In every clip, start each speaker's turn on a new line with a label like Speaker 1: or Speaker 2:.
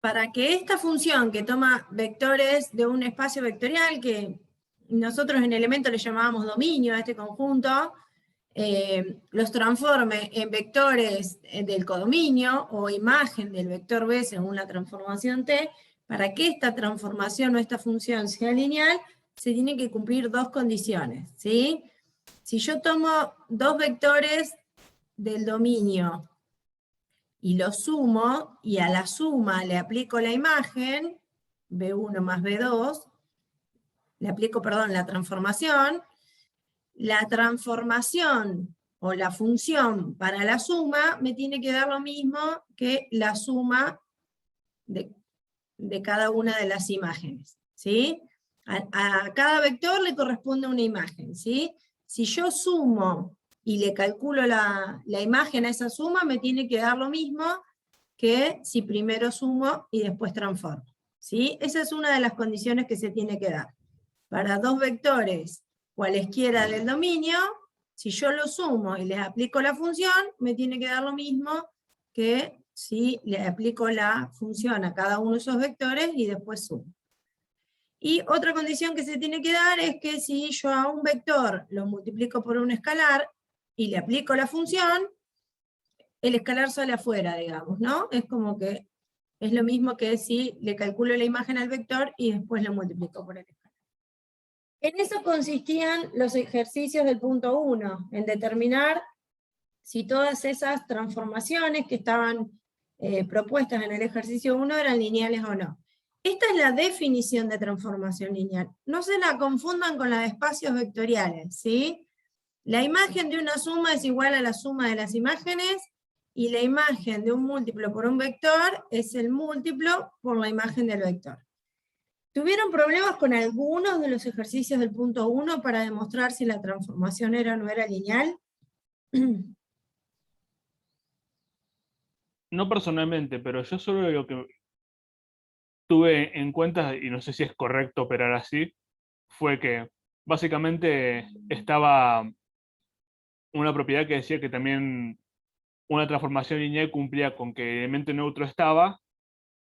Speaker 1: para que esta función que toma vectores de un espacio vectorial, que nosotros en Elemento le llamábamos dominio a este conjunto, los transforme en vectores del codominio o imagen del vector B según la transformación T, para que esta transformación o esta función sea lineal, se tienen que cumplir dos condiciones, ¿sí? Si yo tomo dos vectores del dominio y los sumo, y a la suma le aplico la imagen, B1 más B2, le aplico, perdón, la transformación o la función para la suma me tiene que dar lo mismo que la suma de cada una de las imágenes, ¿sí? A cada vector le corresponde una imagen, ¿sí? Si yo sumo y le calculo la imagen a esa suma, me tiene que dar lo mismo que si primero sumo y después transformo, ¿sí? Esa es una de las condiciones que se tiene que dar. Para dos vectores cualesquiera del dominio, si yo lo sumo y les aplico la función, me tiene que dar lo mismo que si le aplico la función a cada uno de esos vectores y después sumo. Y otra condición que se tiene que dar es que si yo a un vector lo multiplico por un escalar y le aplico la función, el escalar sale afuera, digamos, ¿no? Es como que es lo mismo que si le calculo la imagen al vector y después lo multiplico por el escalar. En eso consistían los ejercicios del punto 1, en determinar si todas esas transformaciones que estaban propuestas en el ejercicio 1 eran lineales o no. Esta es la definición de transformación lineal. No se la confundan con la de espacios vectoriales, ¿sí? La imagen de una suma es igual a la suma de las imágenes, y la imagen de un múltiplo por un vector es el múltiplo por la imagen del vector. ¿Tuvieron problemas con algunos de los ejercicios del punto 1 para demostrar si la transformación era o no era lineal?
Speaker 2: No personalmente, pero yo solo lo que tuve en cuenta, y no sé si es correcto operar así, fue que básicamente estaba una propiedad que decía que también una transformación lineal cumplía con que el elemento neutro estaba,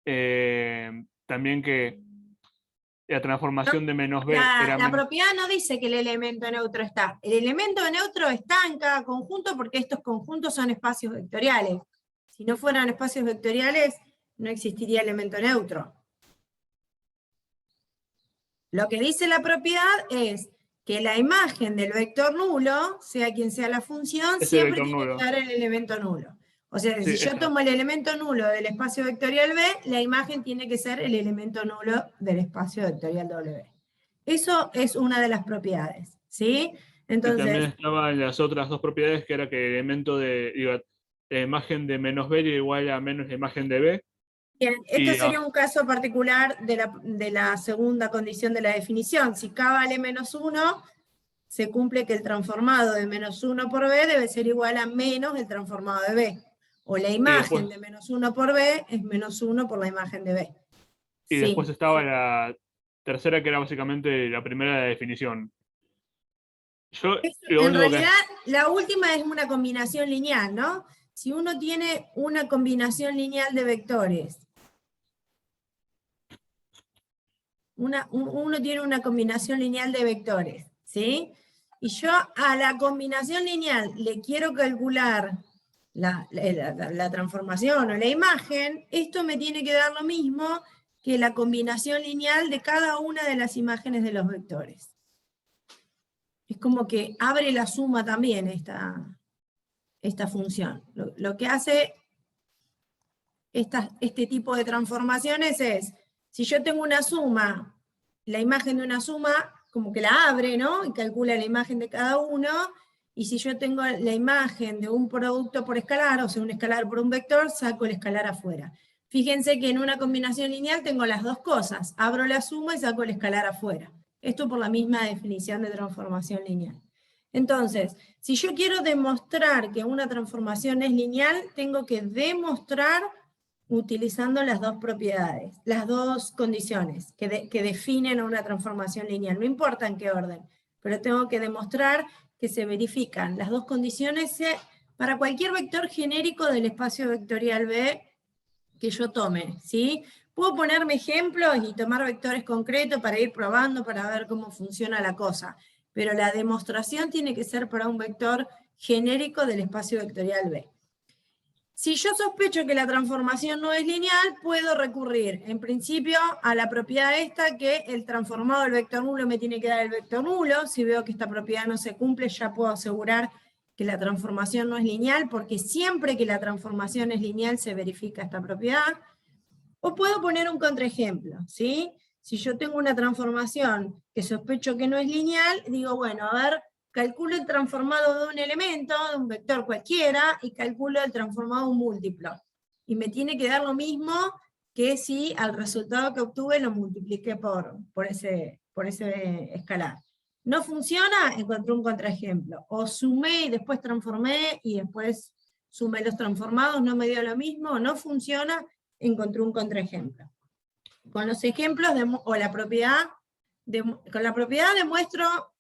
Speaker 2: también que la transformación de menos b era
Speaker 1: La
Speaker 2: menos...
Speaker 1: propiedad no dice que el elemento neutro está. El elemento neutro está en cada conjunto porque estos conjuntos son espacios vectoriales. Si no fueran espacios vectoriales, no existiría elemento neutro. Lo que dice la propiedad es que la imagen del vector nulo, sea quien sea la función, siempre tiene que dar el elemento nulo. O sea, si yo tomo el elemento nulo del espacio vectorial B, la imagen tiene que ser el elemento nulo del espacio vectorial W. Eso es una de las propiedades, ¿sí? Entonces,
Speaker 2: y también estaban las otras dos propiedades, que era que el elemento de la imagen de menos b era igual a menos la imagen de b.
Speaker 1: Bien, esto sería un caso particular de la segunda condición de la definición. Si K vale menos 1, se cumple que el transformado de menos 1 por B debe ser igual a menos el transformado de B. O la imagen de menos 1 por B es menos 1 por la imagen de B.
Speaker 2: Y sí, después estaba la tercera, que era básicamente la primera de la definición.
Speaker 1: En realidad, la última es una combinación lineal, ¿no? Si uno tiene una combinación lineal de vectores, uno tiene una combinación lineal de vectores, ¿sí? Y yo a la combinación lineal le quiero calcular la transformación o la imagen, esto me tiene que dar lo mismo que la combinación lineal de cada una de las imágenes de los vectores. Es como que abre la suma también esta función. Lo que hace este tipo de transformaciones es, si yo tengo una suma, la imagen de una suma, como que la abre, ¿no? Y calcula la imagen de cada uno, y si yo tengo la imagen de un producto por escalar, o sea, un escalar por un vector, saco el escalar afuera. Fíjense que en una combinación lineal tengo las dos cosas, abro la suma y saco el escalar afuera. Esto por la misma definición de transformación lineal. Entonces, si yo quiero demostrar que una transformación es lineal, tengo que demostrar utilizando las dos propiedades, las dos condiciones que definen una transformación lineal. No importa en qué orden, pero tengo que demostrar que se verifican las dos condiciones para cualquier vector genérico del espacio vectorial B que yo tome, ¿sí? Puedo ponerme ejemplos y tomar vectores concretos para ir probando, para ver cómo funciona la cosa, pero la demostración tiene que ser para un vector genérico del espacio vectorial B. Si yo sospecho que la transformación no es lineal, puedo recurrir, en principio, a la propiedad esta, que el transformado del vector nulo me tiene que dar el vector nulo. Si veo que esta propiedad no se cumple, ya puedo asegurar que la transformación no es lineal, porque siempre que la transformación es lineal se verifica esta propiedad. O puedo poner un contraejemplo, ¿sí? Si yo tengo una transformación que sospecho que no es lineal, digo, bueno, a ver, calculo el transformado de un elemento, de un vector cualquiera, y calculo el transformado de un múltiplo. Y me tiene que dar lo mismo que si al resultado que obtuve lo multipliqué por ese escalar. ¿No funciona? Encontré un contraejemplo. O sumé y después transformé y después sumé los transformados, no me dio lo mismo. No funciona, encontré un contraejemplo. Con los ejemplos o la propiedad, con la propiedad demuestro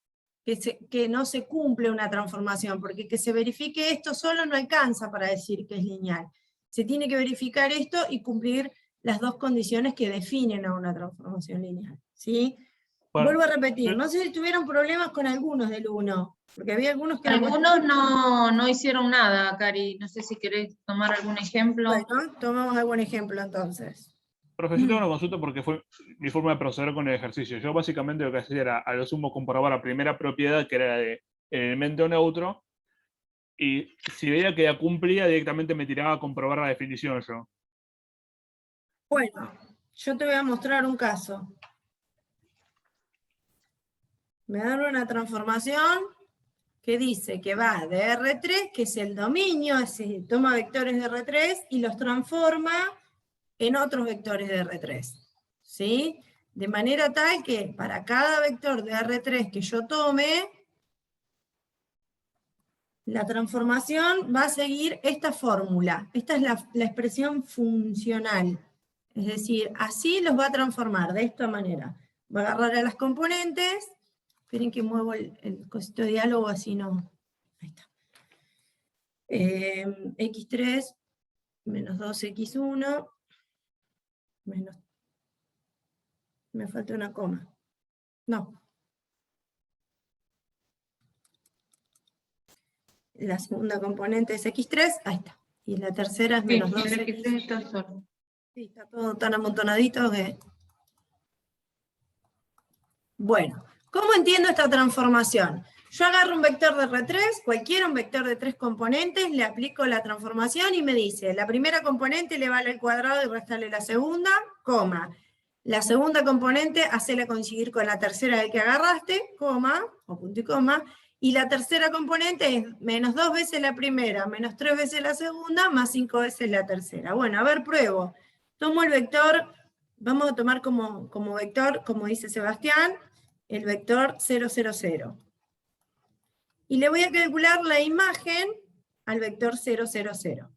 Speaker 1: que no se cumple una transformación, porque que se verifique esto solo no alcanza para decir que es lineal. Se tiene que verificar esto y cumplir las dos condiciones que definen a una transformación lineal, ¿sí?
Speaker 2: Bueno,
Speaker 1: vuelvo a repetir, no sé si tuvieron problemas con algunos del 1, porque había algunos que...
Speaker 3: Algunos no hicieron nada, Cari. No sé si querés tomar algún ejemplo.
Speaker 1: Bueno, tomamos algún ejemplo entonces.
Speaker 2: Profe, yo tengo una consulta porque fue mi forma de proceder con el ejercicio. Yo básicamente lo que hacía era, a lo sumo, comprobar la primera propiedad, que era de elemento neutro, y si veía que ya cumplía, directamente me tiraba a comprobar la definición yo.
Speaker 1: Bueno, yo te voy a mostrar un caso. Me dan una transformación que dice que va de R3, que es el dominio, toma vectores de R3 y los transforma en otros vectores de R3, ¿sí? De manera tal que para cada vector de R3 que yo tome, la transformación va a seguir esta fórmula. Esta es la expresión funcional. Es decir, así los va a transformar, de esta manera. Va a agarrar a las componentes. Esperen que muevo el cosito de diálogo, así no... Ahí está. X3 menos 2x1 menos... Me falta una coma. No. La segunda componente es x3, ahí está. Y la tercera es menos 2x.
Speaker 3: X3 está solo.
Speaker 1: Sí, está todo tan amontonadito que... Bueno, ¿cómo entiendo esta transformación? Yo agarro un vector de R3, cualquiera, un vector de 3 componentes, le aplico la transformación y me dice, la primera componente le vale al cuadrado y restarle la segunda, coma. La segunda componente, hacela coincidir con la tercera del que agarraste, coma, o punto y coma, y la tercera componente es menos 2 veces la primera, menos 3 veces la segunda, más 5 veces la tercera. Bueno, a ver, pruebo. Tomo el vector, vamos a tomar como vector, como dice Sebastián, el vector 0, 0, 0. Y le voy a calcular la imagen al vector 0, 0, 0.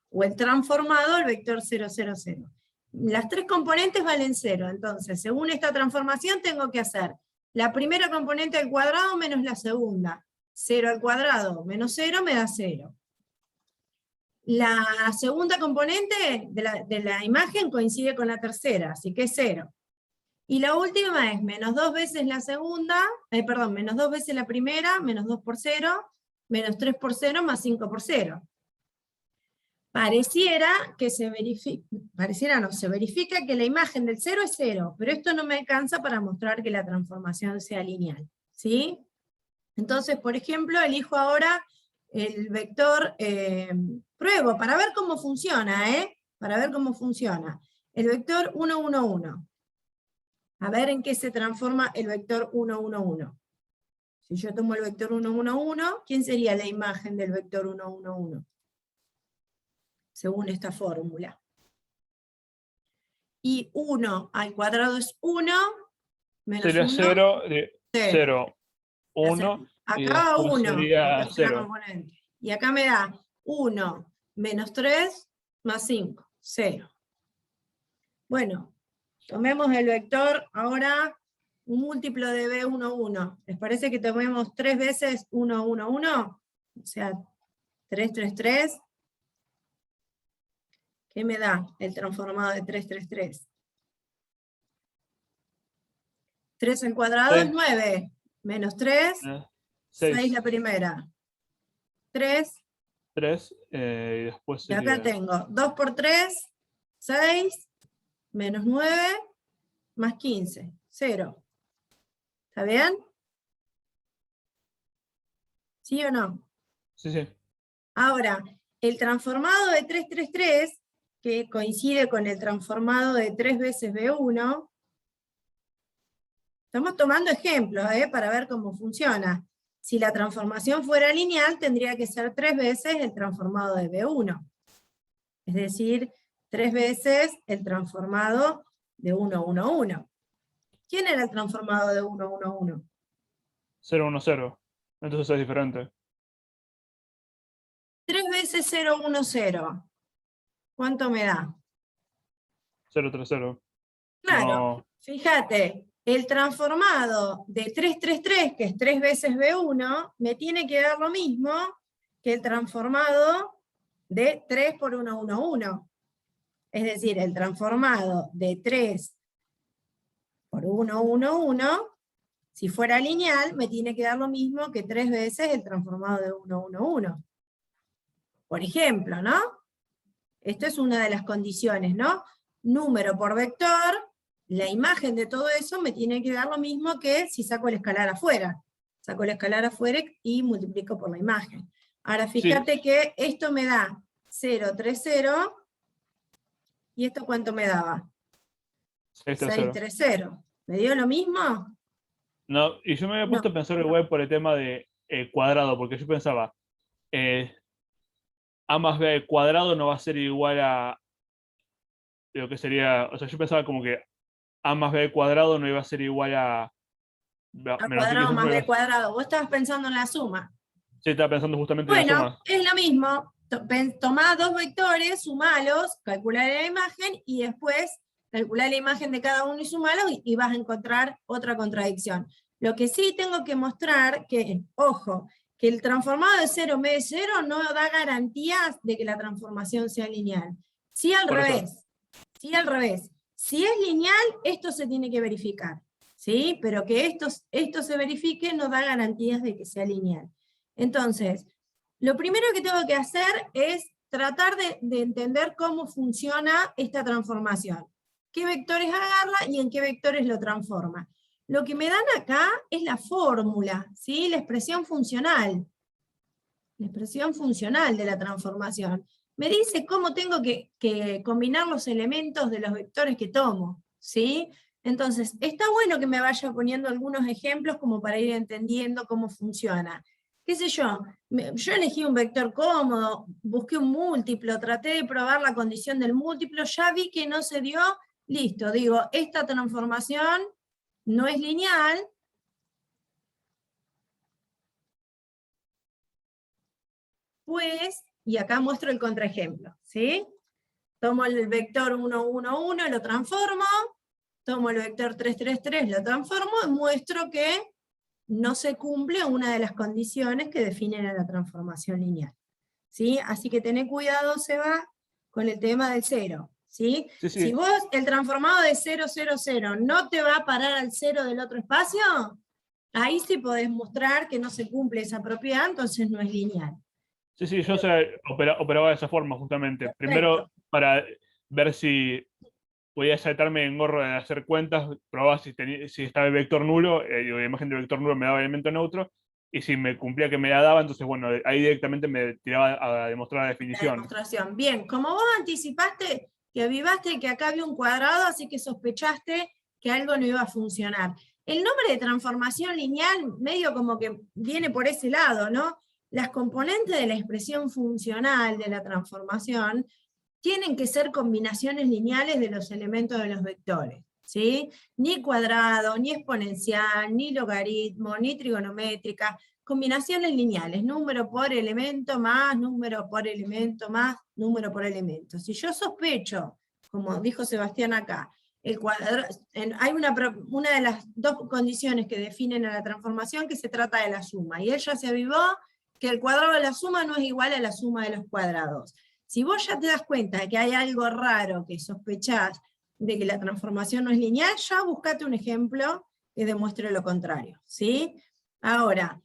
Speaker 1: O el transformado al vector 0, 0, 0. Las tres componentes valen 0, entonces, según esta transformación, tengo que hacer la primera componente al cuadrado menos la segunda. 0 al cuadrado menos 0 me da 0. La segunda componente de la imagen coincide con la tercera, así que es 0. Y la última es menos 2 veces la segunda, menos 2 veces la primera, menos 2 por 0, menos 3 por 0, más 5 por 0. Pareciera que se verifica que la imagen del 0 es 0, pero esto no me alcanza para mostrar que la transformación sea lineal, ¿sí? Entonces, por ejemplo, elijo ahora el vector, pruebo, para ver cómo funciona, para ver cómo funciona. El vector 1, 1, 1. A ver en qué se transforma el vector 1, 1, 1. Si yo tomo el vector 1, 1, 1, ¿quién sería la imagen del vector 1, 1, 1? Según esta fórmula. Y 1 al cuadrado es 1, menos
Speaker 2: sería
Speaker 1: 1.
Speaker 2: 0, 0, 1.
Speaker 1: Acá va 1,
Speaker 2: sería 0.
Speaker 1: Y acá me da 1 menos 3 más 5, 0. Bueno, tomemos el vector ahora un múltiplo de B1, 1. ¿Les parece que tomemos 3 veces 1, 1, 1? O sea, 3, 3, 3. ¿Qué me da el transformado de 3, 3, 3? 3 al cuadrado es 9, menos 3, 6
Speaker 2: 6.
Speaker 1: la primera. 3,
Speaker 2: 3, y después
Speaker 1: y acá
Speaker 2: sería...
Speaker 1: tengo 2 por 3, 6, menos 9, más 15, 0. ¿Está bien? ¿Sí o no?
Speaker 2: Sí, sí.
Speaker 1: Ahora, el transformado de 3, 3, 3, que coincide con el transformado de 3 veces B1, estamos tomando ejemplos para ver cómo funciona. Si la transformación fuera lineal, tendría que ser 3 veces el transformado de B1. Es decir, 3 veces el transformado de 1, 1, 1. ¿Quién era el transformado de 1, 1, 1?
Speaker 2: 0, 1, 0. Entonces es diferente.
Speaker 1: 3 veces 0, 1, 0. ¿Cuánto me da?
Speaker 2: 0, 3, 0.
Speaker 1: Claro,
Speaker 2: No.
Speaker 1: fíjate, el transformado de 3, 3, 3, que es 3 veces B1, me tiene que dar lo mismo que el transformado de 3 por 1, 1, 1. Es decir, el transformado de 3 por 1, 1, 1, si fuera lineal, me tiene que dar lo mismo que 3 veces el transformado de 1, 1, 1. Por ejemplo, ¿no? Esta es una de las condiciones, ¿no? Número por vector, la imagen de todo eso me tiene que dar lo mismo que si saco el escalar afuera. Saco el escalar afuera y multiplico por la imagen. Ahora fíjate que esto me da 0, 3, 0, ¿y esto cuánto me daba?
Speaker 2: 6, 3,
Speaker 1: 6,
Speaker 2: 0.
Speaker 1: 3, 0. ¿Me dio lo mismo?
Speaker 2: No, y yo me había puesto a pensar igual por el tema de cuadrado, porque yo pensaba, a más b al cuadrado no va a ser igual a lo que sería, o sea, yo pensaba como que a más b al cuadrado no iba a ser igual a
Speaker 1: A
Speaker 2: menos b, que
Speaker 1: cuadrado más
Speaker 2: siempre
Speaker 1: b cuadrado. Vos estabas pensando en la suma.
Speaker 2: sí, estaba pensando justamente en la
Speaker 1: Bueno,
Speaker 2: suma.
Speaker 1: es lo mismo. Tomá dos vectores, sumalos, calculá la imagen y después calculá la imagen de cada uno y sumalos y vas a encontrar otra contradicción. Lo que sí tengo que mostrar que, ojo, que el transformado de 0 en vez de 0 no da garantías de que la transformación sea lineal. Sí al
Speaker 2: Por eso.
Speaker 1: revés. Sí al revés. Si es lineal, esto se tiene que verificar. ¿Sí? Pero que esto se verifique no da garantías de que sea lineal. Entonces, lo primero que tengo que hacer es tratar de entender cómo funciona esta transformación. ¿Qué vectores agarra y en qué vectores lo transforma? Lo que me dan acá es la fórmula, ¿sí? La expresión funcional. La expresión funcional de la transformación. Me dice cómo tengo que combinar los elementos de los vectores que tomo, ¿sí? Entonces, está bueno que me vaya poniendo algunos ejemplos como para ir entendiendo cómo funciona. ¿Qué sé yo? Yo elegí un vector cómodo, busqué un múltiplo, traté de probar la condición del múltiplo, ya vi que no se dio, listo, digo, esta transformación no es lineal, pues, y acá muestro el contraejemplo, ¿sí? Tomo el vector 1, 1, 1, lo transformo, tomo el vector 3, 3, 3, lo transformo, y muestro que no se cumple una de las condiciones que definen a la transformación lineal. ¿Sí? Así que tené cuidado, Seba, con el tema del cero. ¿Sí?
Speaker 2: Sí, sí.
Speaker 1: Si vos el transformado de 0, 0, 0 no te va a parar al cero del otro espacio, ahí sí podés mostrar que no se cumple esa propiedad, entonces no es lineal.
Speaker 2: Sí, sí, yo operaba de esa forma justamente.
Speaker 1: Perfecto.
Speaker 2: Primero, para ver si podía saltarme en gorro de hacer cuentas, probaba si estaba el vector nulo, la imagen del vector nulo me daba elemento neutro, y si me cumplía que me la daba, entonces bueno, ahí directamente me tiraba a demostrar la
Speaker 1: La
Speaker 2: definición.
Speaker 1: demostración. Bien, como vos anticipaste, que avivaste que acá había un cuadrado, así que sospechaste que algo no iba a funcionar. El nombre de transformación lineal medio como que viene por ese lado, ¿no? Las componentes de la expresión funcional de la transformación tienen que ser combinaciones lineales de los elementos de los vectores, ¿sí? Ni cuadrado, ni exponencial, ni logaritmo, ni trigonométrica, combinaciones lineales, número por elemento más, número por elemento más, número por elemento. Si yo sospecho, como dijo Sebastián acá, hay una de las dos condiciones que definen a la transformación que se trata de la suma, y ella se avivó que el cuadrado de la suma no es igual a la suma de los cuadrados. Si vos ya te das cuenta de que hay algo raro, que sospechás de que la transformación no es lineal, ya buscate un ejemplo que demuestre lo contrario, ¿sí? Ahora,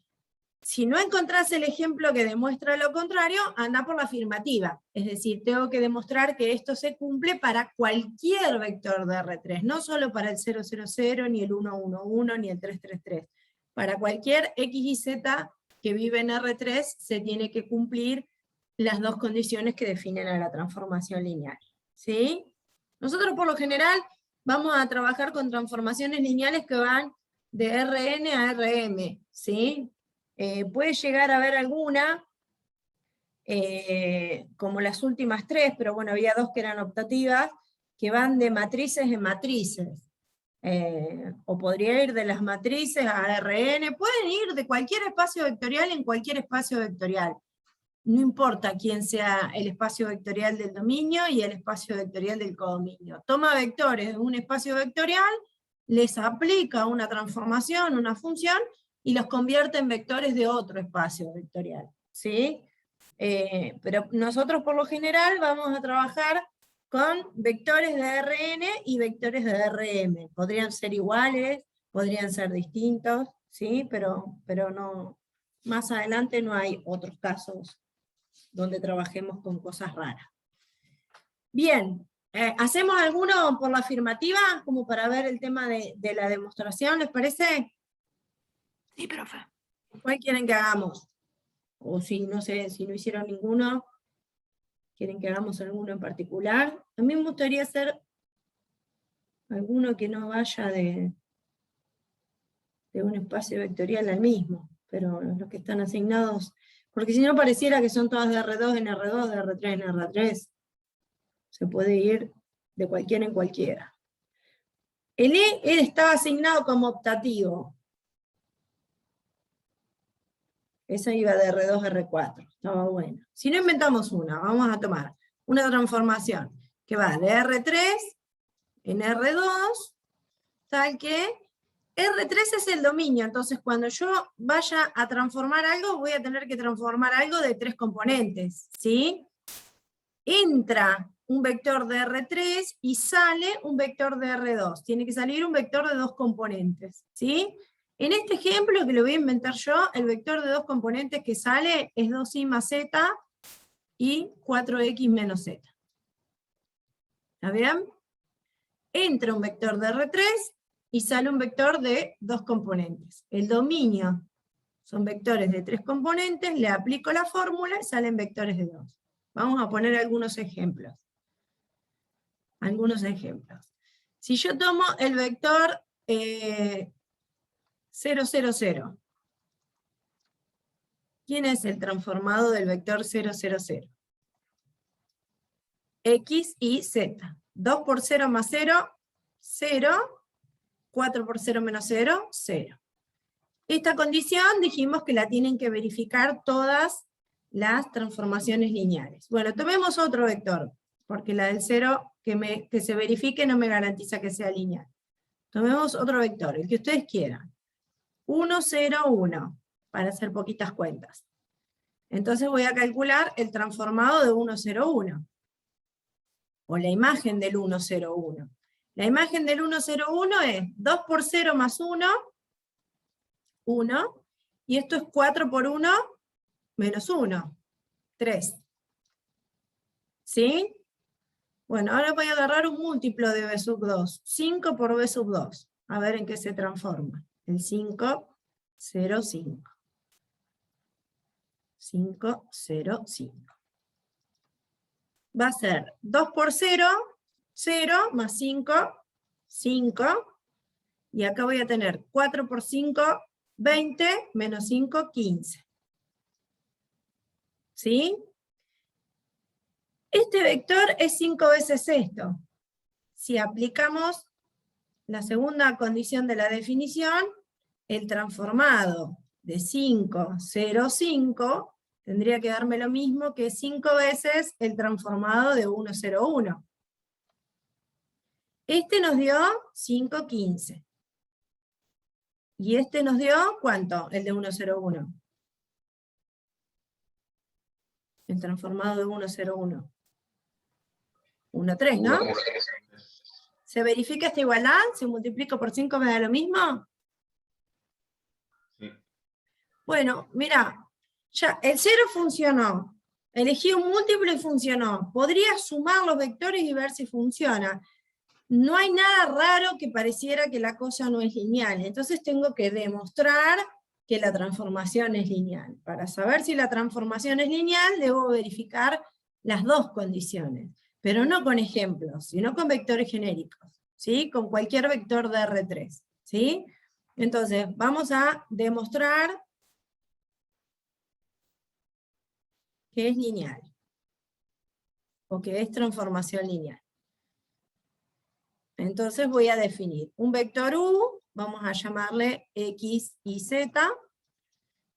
Speaker 1: si no encontrás el ejemplo que demuestra lo contrario, anda por la afirmativa. Es decir, tengo que demostrar que esto se cumple para cualquier vector de R3, no solo para el 0, 0, 0, ni el 1, 1, 1, ni el 3, 3, 3. Para cualquier X y Z que vive en R3, se tiene que cumplir las dos condiciones que definen a la transformación lineal, ¿sí? Nosotros por lo general vamos a trabajar con transformaciones lineales que van de Rn a Rm, ¿sí? Puede llegar a haber alguna, como las últimas tres, pero bueno, había dos que eran optativas, que van de matrices en matrices. O podría ir de las matrices a Rn, pueden ir de cualquier espacio vectorial en cualquier espacio vectorial. No importa quién sea el espacio vectorial del dominio y el espacio vectorial del codominio. Toma vectores de un espacio vectorial, les aplica una transformación, una función, y los convierte en vectores de otro espacio vectorial, ¿sí? Pero nosotros por lo general vamos a trabajar con vectores de Rn y vectores de Rm. Podrían ser iguales, podrían ser distintos, ¿sí? Pero no, más adelante no hay otros casos donde trabajemos con cosas raras. Bien, ¿hacemos alguno por la afirmativa? Como para ver el tema de la demostración, ¿les parece?
Speaker 4: Sí, profe.
Speaker 1: ¿Cuál quieren que hagamos? O si no sé, si no hicieron ninguno, ¿quieren que hagamos alguno en particular? A mí me gustaría hacer alguno que no vaya de un espacio vectorial al mismo, pero los que están asignados, porque si no pareciera que son todas de R2 en R2, de R3 en R3. Se puede ir de cualquiera en cualquiera. El E estaba asignado como optativo. Esa iba de R2 a R4, estaba bueno. Si no inventamos una, vamos a tomar una transformación que va de R3 en R2, tal que R3 es el dominio, entonces cuando yo vaya a transformar algo, voy a tener que transformar algo de tres componentes, ¿sí? Entra un vector de R3 y sale un vector de R2. Tiene que salir un vector de dos componentes, ¿sí? En este ejemplo, que lo voy a inventar yo, el vector de dos componentes que sale es 2i más z y 4x menos z. ¿Está bien? Entra un vector de R3 y sale un vector de dos componentes. El dominio son vectores de tres componentes, le aplico la fórmula y salen vectores de dos. Vamos a poner algunos ejemplos. Si yo tomo el vector 0, 0, 0, ¿quién es el transformado del vector 0, 0, 0? X y Z. 2 por 0 más 0, 0. 4 por 0 menos 0, 0. Esta condición dijimos que la tienen que verificar todas las transformaciones lineales. Bueno, tomemos otro vector, porque la del 0 que se verifique no me garantiza que sea lineal. Tomemos otro vector, el que ustedes quieran. 1, 0, 1, para hacer poquitas cuentas. Entonces voy a calcular el transformado de 1, 0, 1. O la imagen del 1, 0, 1. La imagen del 1, 0, 1 es 2 por 0 más 1, 1, y esto es 4 por 1 menos 1, 3. ¿Sí? Bueno, ahora voy a agarrar un múltiplo de b sub 2, 5 por b sub 2, a ver en qué se transforma. El 5, 0, 5. 5, 0, 5. Va a ser 2 por 0, 0, más 5, 5, y acá voy a tener 4 por 5, 20, menos 5, 15. ¿Sí? Este vector es 5 veces esto. Si aplicamos la segunda condición de la definición, el transformado de 5, 0, 5, tendría que darme lo mismo que 5 veces el transformado de 1, 0, 1. Este nos dio 5, 15. ¿Y este nos dio cuánto? El de 1, 0, 1. El transformado de 1, 0, 1. 1, 3, ¿no? ¿Se verifica esta igualdad? Si multiplico por 5 me da lo mismo.
Speaker 5: Sí.
Speaker 1: Bueno, mira, ya el 0 funcionó. Elegí un múltiplo y funcionó. Podría sumar los vectores y ver si funciona. No hay nada raro que pareciera que la cosa no es lineal. Entonces tengo que demostrar que la transformación es lineal. Para saber si la transformación es lineal, debo verificar las dos condiciones. Pero no con ejemplos, sino con vectores genéricos. ¿Sí? Con cualquier vector de R3. ¿Sí? Entonces, vamos a demostrar que es lineal. O que es transformación lineal. Entonces voy a definir un vector U, vamos a llamarle X y Z,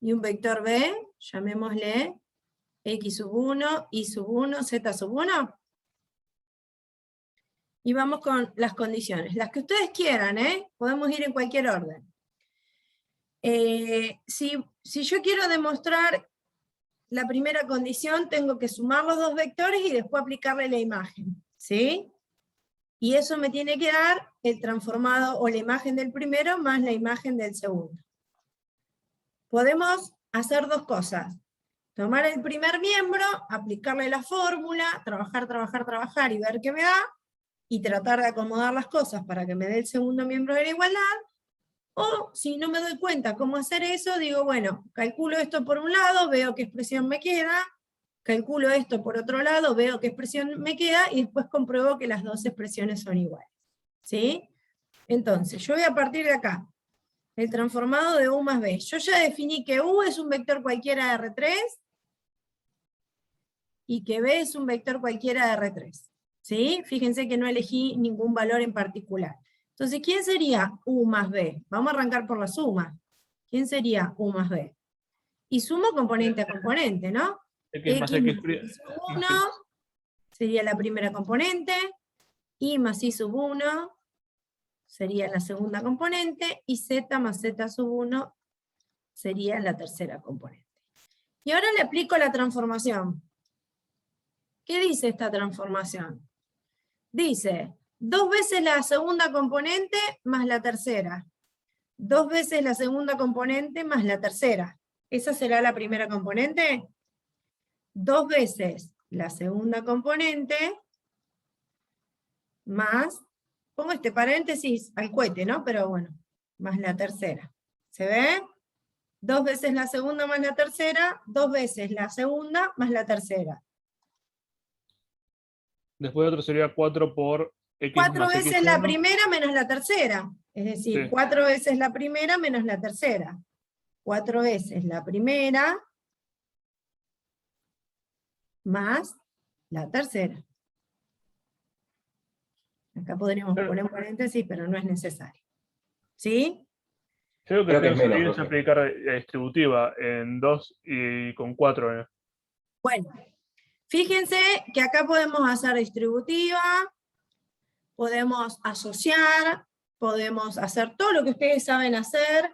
Speaker 1: y un vector B, llamémosle X sub 1, Y sub 1, Z sub 1. Y vamos con las condiciones, las que ustedes quieran, podemos ir en cualquier orden. Si yo quiero demostrar la primera condición, tengo que sumar los dos vectores y después aplicarle la imagen, ¿sí? Y eso me tiene que dar el transformado o la imagen del primero más la imagen del segundo. Podemos hacer dos cosas. Tomar el primer miembro, aplicarle la fórmula, trabajar y ver qué me da, y tratar de acomodar las cosas para que me dé el segundo miembro de la igualdad. O si no me doy cuenta cómo hacer eso, digo, bueno, calculo esto por un lado, veo qué expresión me queda, calculo esto por otro lado, veo qué expresión me queda, y después compruebo que las dos expresiones son iguales. ¿Sí? Entonces, yo voy a partir de acá. El transformado de U más B. Yo ya definí que U es un vector cualquiera de R3, y que B es un vector cualquiera de R3. ¿Sí? Fíjense que no elegí ningún valor en particular. Entonces, ¿quién sería U más B? Vamos a arrancar por la suma. ¿Quién sería U más B? Y sumo componente a componente, ¿no?
Speaker 2: X más
Speaker 1: X
Speaker 2: X
Speaker 1: más Y sub 1 sería la primera componente, Y más Y sub 1 sería la segunda componente, y Z más Z sub 1 sería la tercera componente. Y ahora le aplico la transformación. ¿Qué dice esta transformación? Dice, 2 veces la segunda componente más la tercera. 2 veces la segunda componente más la tercera. ¿Esa será la primera componente? 2 veces la segunda componente más, pongo este paréntesis al cohete, ¿no? Pero bueno, más la tercera. ¿Se ve? 2 veces la segunda más la tercera, 2 veces la segunda más la tercera.
Speaker 2: Después otro sería 4 por X
Speaker 1: 4
Speaker 2: más
Speaker 1: veces la
Speaker 2: X1.
Speaker 1: primera menos la tercera. Es decir,
Speaker 2: Sí.
Speaker 1: 4 veces la primera menos la tercera. 4 veces la primera más la tercera. Acá podríamos poner un paréntesis, pero no es necesario. ¿Sí?
Speaker 2: Creo que
Speaker 5: Creo que
Speaker 2: tengo
Speaker 5: es menos,
Speaker 2: que
Speaker 5: profe.
Speaker 2: aplicar la distributiva en 2 y con 4.
Speaker 1: Bueno, fíjense que acá podemos hacer distributiva, podemos asociar, podemos hacer todo lo que ustedes saben hacer,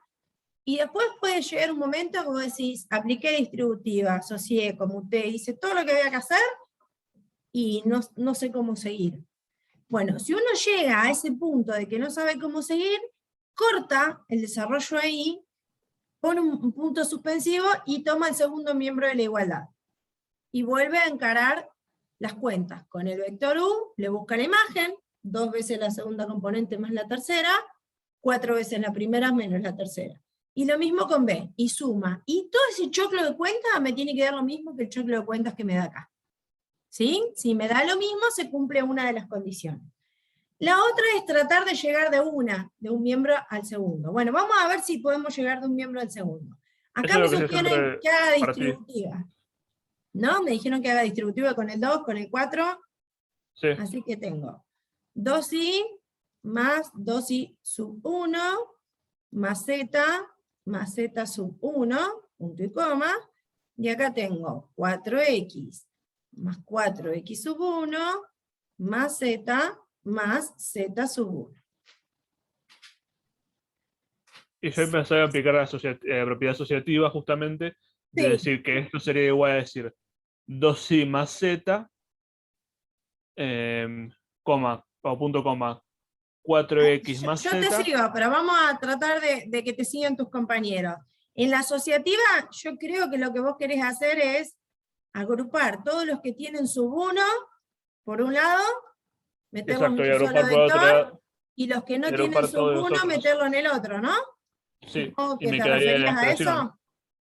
Speaker 1: y después puede llegar un momento que vos decís, apliqué distributiva, asocié, conmuté, hice todo lo que había que hacer, y no sé cómo seguir. Bueno, si uno llega a ese punto de que no sabe cómo seguir, corta el desarrollo ahí, pone un punto suspensivo y toma el segundo miembro de la igualdad. Y vuelve a encarar las cuentas. Con el vector U le busca la imagen, 2 veces la segunda componente más la tercera, 4 veces la primera menos la tercera. Y lo mismo con B, y suma. Y todo ese choclo de cuentas me tiene que dar lo mismo que el choclo de cuentas que me da acá. ¿Sí? Si me da lo mismo, se cumple una de las condiciones. La otra es tratar de llegar de un miembro al segundo. Bueno, vamos a ver si podemos llegar de un miembro al segundo. Acá
Speaker 2: Eso
Speaker 1: me
Speaker 2: es lo que yo
Speaker 1: sugieren
Speaker 2: siempre
Speaker 1: que haga
Speaker 2: partí.
Speaker 1: distributiva. ¿No? Me dijeron que haga distributiva con el 2, con el 4.
Speaker 2: Sí.
Speaker 1: Así que tengo 2i más 2i sub 1 más z sub 1, punto y coma. Y acá tengo 4x más 4x sub 1 más z sub 1.
Speaker 2: Y yo empecé a aplicar la propiedad asociativa justamente, de
Speaker 1: Sí.
Speaker 2: decir que esto sería igual a decir 2i más z coma, o punto coma, 4x más
Speaker 1: Yo te
Speaker 2: z.
Speaker 1: sigo, pero vamos a tratar de que te sigan tus compañeros. En la asociativa, yo creo que lo que vos querés hacer es agrupar todos los que tienen sub 1, por un lado, meterlos
Speaker 2: Exacto,
Speaker 1: en
Speaker 2: y
Speaker 1: un solo
Speaker 2: agrupar por otro
Speaker 1: vector,
Speaker 2: lado.
Speaker 1: y los que no
Speaker 2: y
Speaker 1: tienen
Speaker 2: agrupar
Speaker 1: sub
Speaker 2: todos los
Speaker 1: 1,
Speaker 2: otros.
Speaker 1: meterlo en el otro, ¿no?
Speaker 2: Sí,
Speaker 1: Supongo
Speaker 2: y
Speaker 1: que
Speaker 2: me
Speaker 1: te
Speaker 2: quedaría la
Speaker 1: referías a
Speaker 2: expresión.
Speaker 1: eso.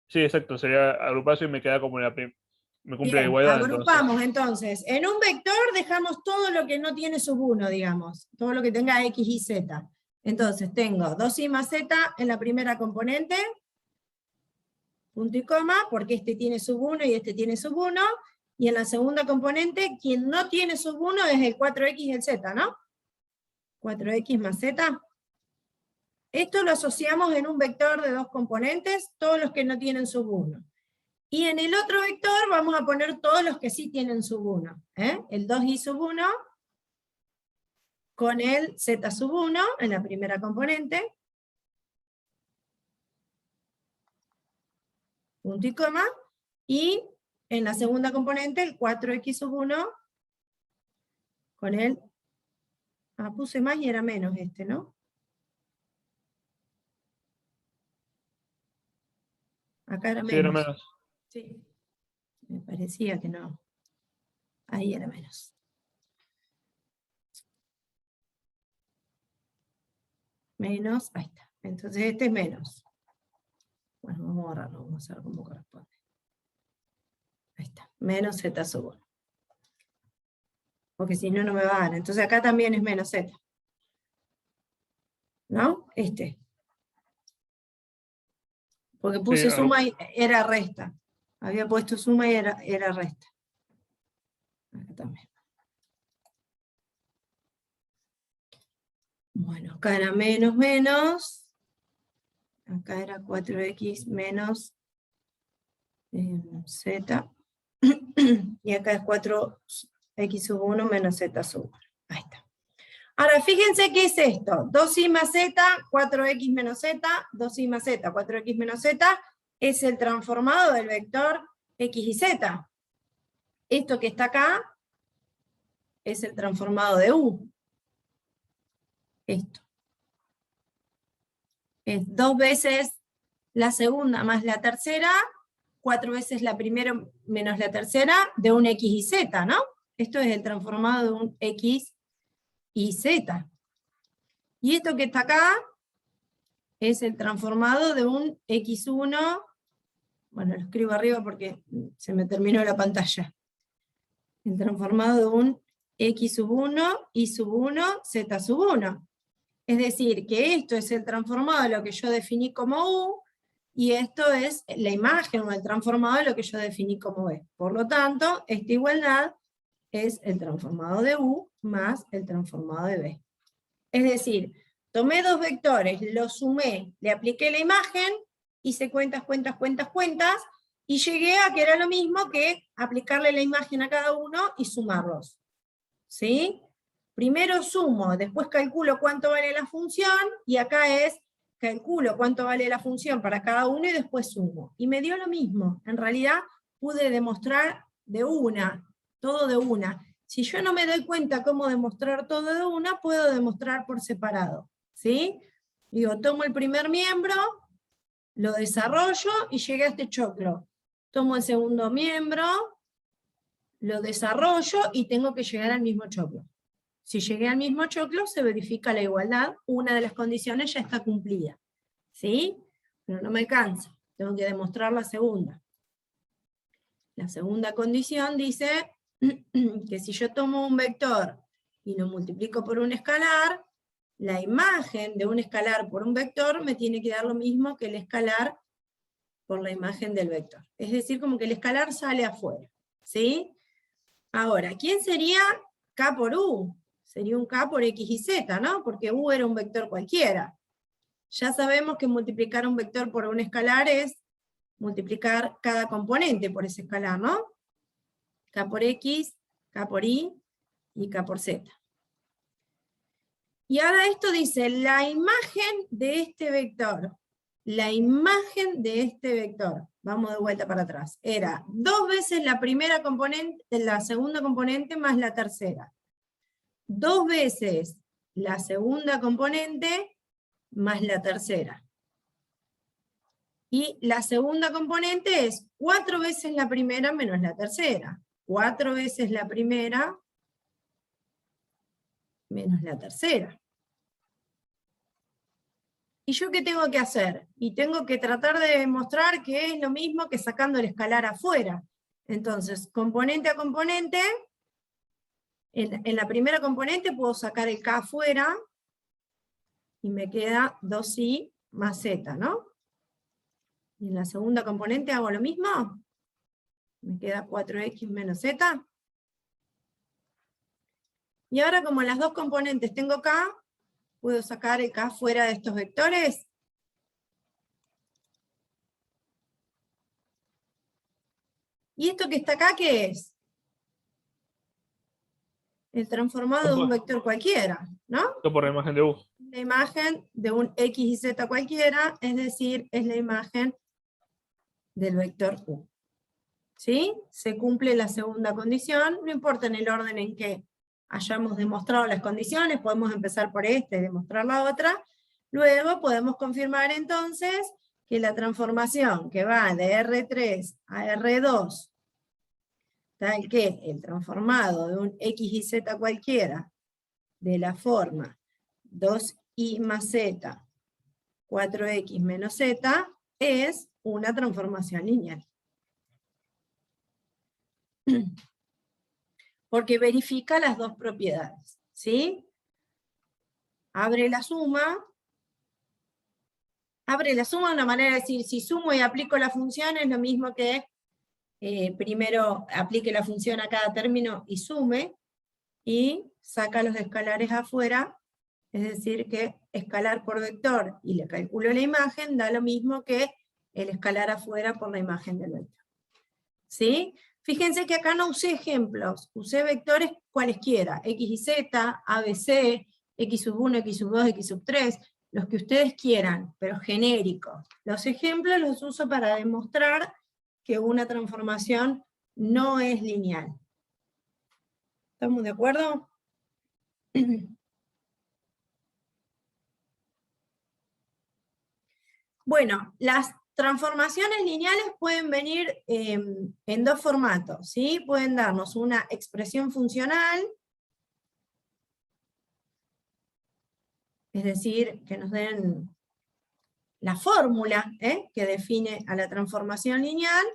Speaker 2: Sí, exacto, sería agrupación y me queda como me cumple la
Speaker 1: Bien,
Speaker 2: igualdad.
Speaker 1: agrupamos entonces. En un vector dejamos todo lo que no tiene sub 1, digamos. Todo lo que tenga x y z. Entonces tengo 2i más z en la primera componente, punto y coma, porque este tiene sub 1 y este tiene sub 1. Y en la segunda componente, quien no tiene sub 1 es el 4x y el z, ¿no? 4x más z. Esto lo asociamos en un vector de dos componentes, todos los que no tienen sub 1. Y en el otro vector vamos a poner todos los que sí tienen sub 1. El 2i sub 1 con el z sub 1 en la primera componente. Punto y coma. Y en la segunda componente el 4x sub 1 con el... puse más y era menos este, ¿no? Acá era
Speaker 2: Sí, era
Speaker 1: menos.
Speaker 2: menos.
Speaker 1: Sí. Me parecía que no. Ahí era menos. Menos, ahí está. Entonces este es menos. Bueno, vamos a borrarlo, vamos a ver cómo corresponde. Ahí está, menos z sub 1. Porque si no, no me va a dar. Entonces acá también es menos z. ¿No? Este. Porque puse
Speaker 2: Sí,
Speaker 1: suma y era resta. Había puesto suma y era resta. Acá también. Bueno, acá era menos, menos. Acá era 4x menos z. Y acá es 4x sub 1 menos z sub 1. Ahí está. Ahora, fíjense qué es esto. 2i más z, 4x menos z, 2i más z, 4x menos z, es el transformado del vector x y z. Esto que está acá es el transformado de u. Esto. Es 2 veces la segunda más la tercera, 4 veces la primera menos la tercera, de un x y z, ¿no? Esto es el transformado de un x y z. Y esto que está acá es el transformado de un x1, bueno, lo escribo arriba porque se me terminó la pantalla. El transformado de un x sub 1, y sub 1, z sub 1. Es decir, que esto es el transformado de lo que yo definí como u, y esto es la imagen o el transformado de lo que yo definí como b. Por lo tanto, esta igualdad es el transformado de u más el transformado de b. Es decir, tomé dos vectores, los sumé, le apliqué la imagen, hice cuentas, y llegué a que era lo mismo que aplicarle la imagen a cada uno y sumarlos. ¿Sí? Primero sumo, después calculo cuánto vale la función, y acá es, calculo cuánto vale la función para cada uno y después sumo. Y me dio lo mismo. En realidad pude demostrar de una, todo de una. Si yo no me doy cuenta cómo demostrar todo de una, puedo demostrar por separado. ¿Sí? Digo, tomo el primer miembro, lo desarrollo y llegué a este choclo. Tomo el segundo miembro, lo desarrollo y tengo que llegar al mismo choclo. Si llegué al mismo choclo, se verifica la igualdad, una de las condiciones ya está cumplida. ¿Sí? Pero no me alcanza, tengo que demostrar la segunda. La segunda condición dice que si yo tomo un vector y lo multiplico por un escalar, la imagen de un escalar por un vector me tiene que dar lo mismo que el escalar por la imagen del vector. Es decir, como que el escalar sale afuera. ¿Sí? Ahora, ¿quién sería k por u? Sería un k por x y z, ¿no? Porque u era un vector cualquiera. Ya sabemos que multiplicar un vector por un escalar es multiplicar cada componente por ese escalar, ¿no? K por x, k por y k por z. Y ahora esto dice, la imagen de este vector. La imagen de este vector. vamos de vuelta para atrás, era 2 veces la primera componente, la segunda componente más la tercera. 2 veces la segunda componente más la tercera. Y la segunda componente es 4 veces la primera menos la tercera. 4 veces la primera menos la tercera. ¿Y yo qué tengo que hacer? Y tengo que tratar de demostrar que es lo mismo que sacando el escalar afuera. Entonces, componente a componente, en la primera componente puedo sacar el K afuera, y me queda 2i más z, ¿no? Y en la segunda componente hago lo mismo. Me queda 4x menos z. Y ahora, como las dos componentes tengo K, puedo sacar el K fuera de estos vectores. ¿Y esto que está acá qué es? El transformado de un vector cualquiera, ¿no?
Speaker 2: Esto por la imagen de U.
Speaker 1: La imagen de un x y z cualquiera, es decir, es la imagen del vector U. ¿Sí? Se cumple la segunda condición, no importa en el orden en que hayamos demostrado las condiciones, podemos empezar por esta y demostrar la otra, luego podemos confirmar entonces que la transformación que va de R3 a R2, tal que el transformado de un x y z cualquiera, de la forma 2i más z, 4x menos z, es una transformación lineal. Porque verifica las dos propiedades, ¿sí? Abre la suma una manera de decir, si sumo y aplico la función, es lo mismo que primero aplique la función a cada término y sume, y saca los escalares afuera, es decir, que escalar por vector y le calculo la imagen, da lo mismo que el escalar afuera por la imagen del vector. ¿Sí? Fíjense que acá no usé ejemplos, usé vectores cualesquiera, x y z, ABC, x sub 1, x sub 2, x sub 3, los que ustedes quieran, pero genéricos. Los ejemplos los uso para demostrar que una transformación no es lineal. ¿Estamos de acuerdo? Bueno, las transformaciones lineales pueden venir en dos formatos, ¿sí? Pueden darnos una expresión funcional, es decir, que nos den la fórmula que define a la transformación lineal,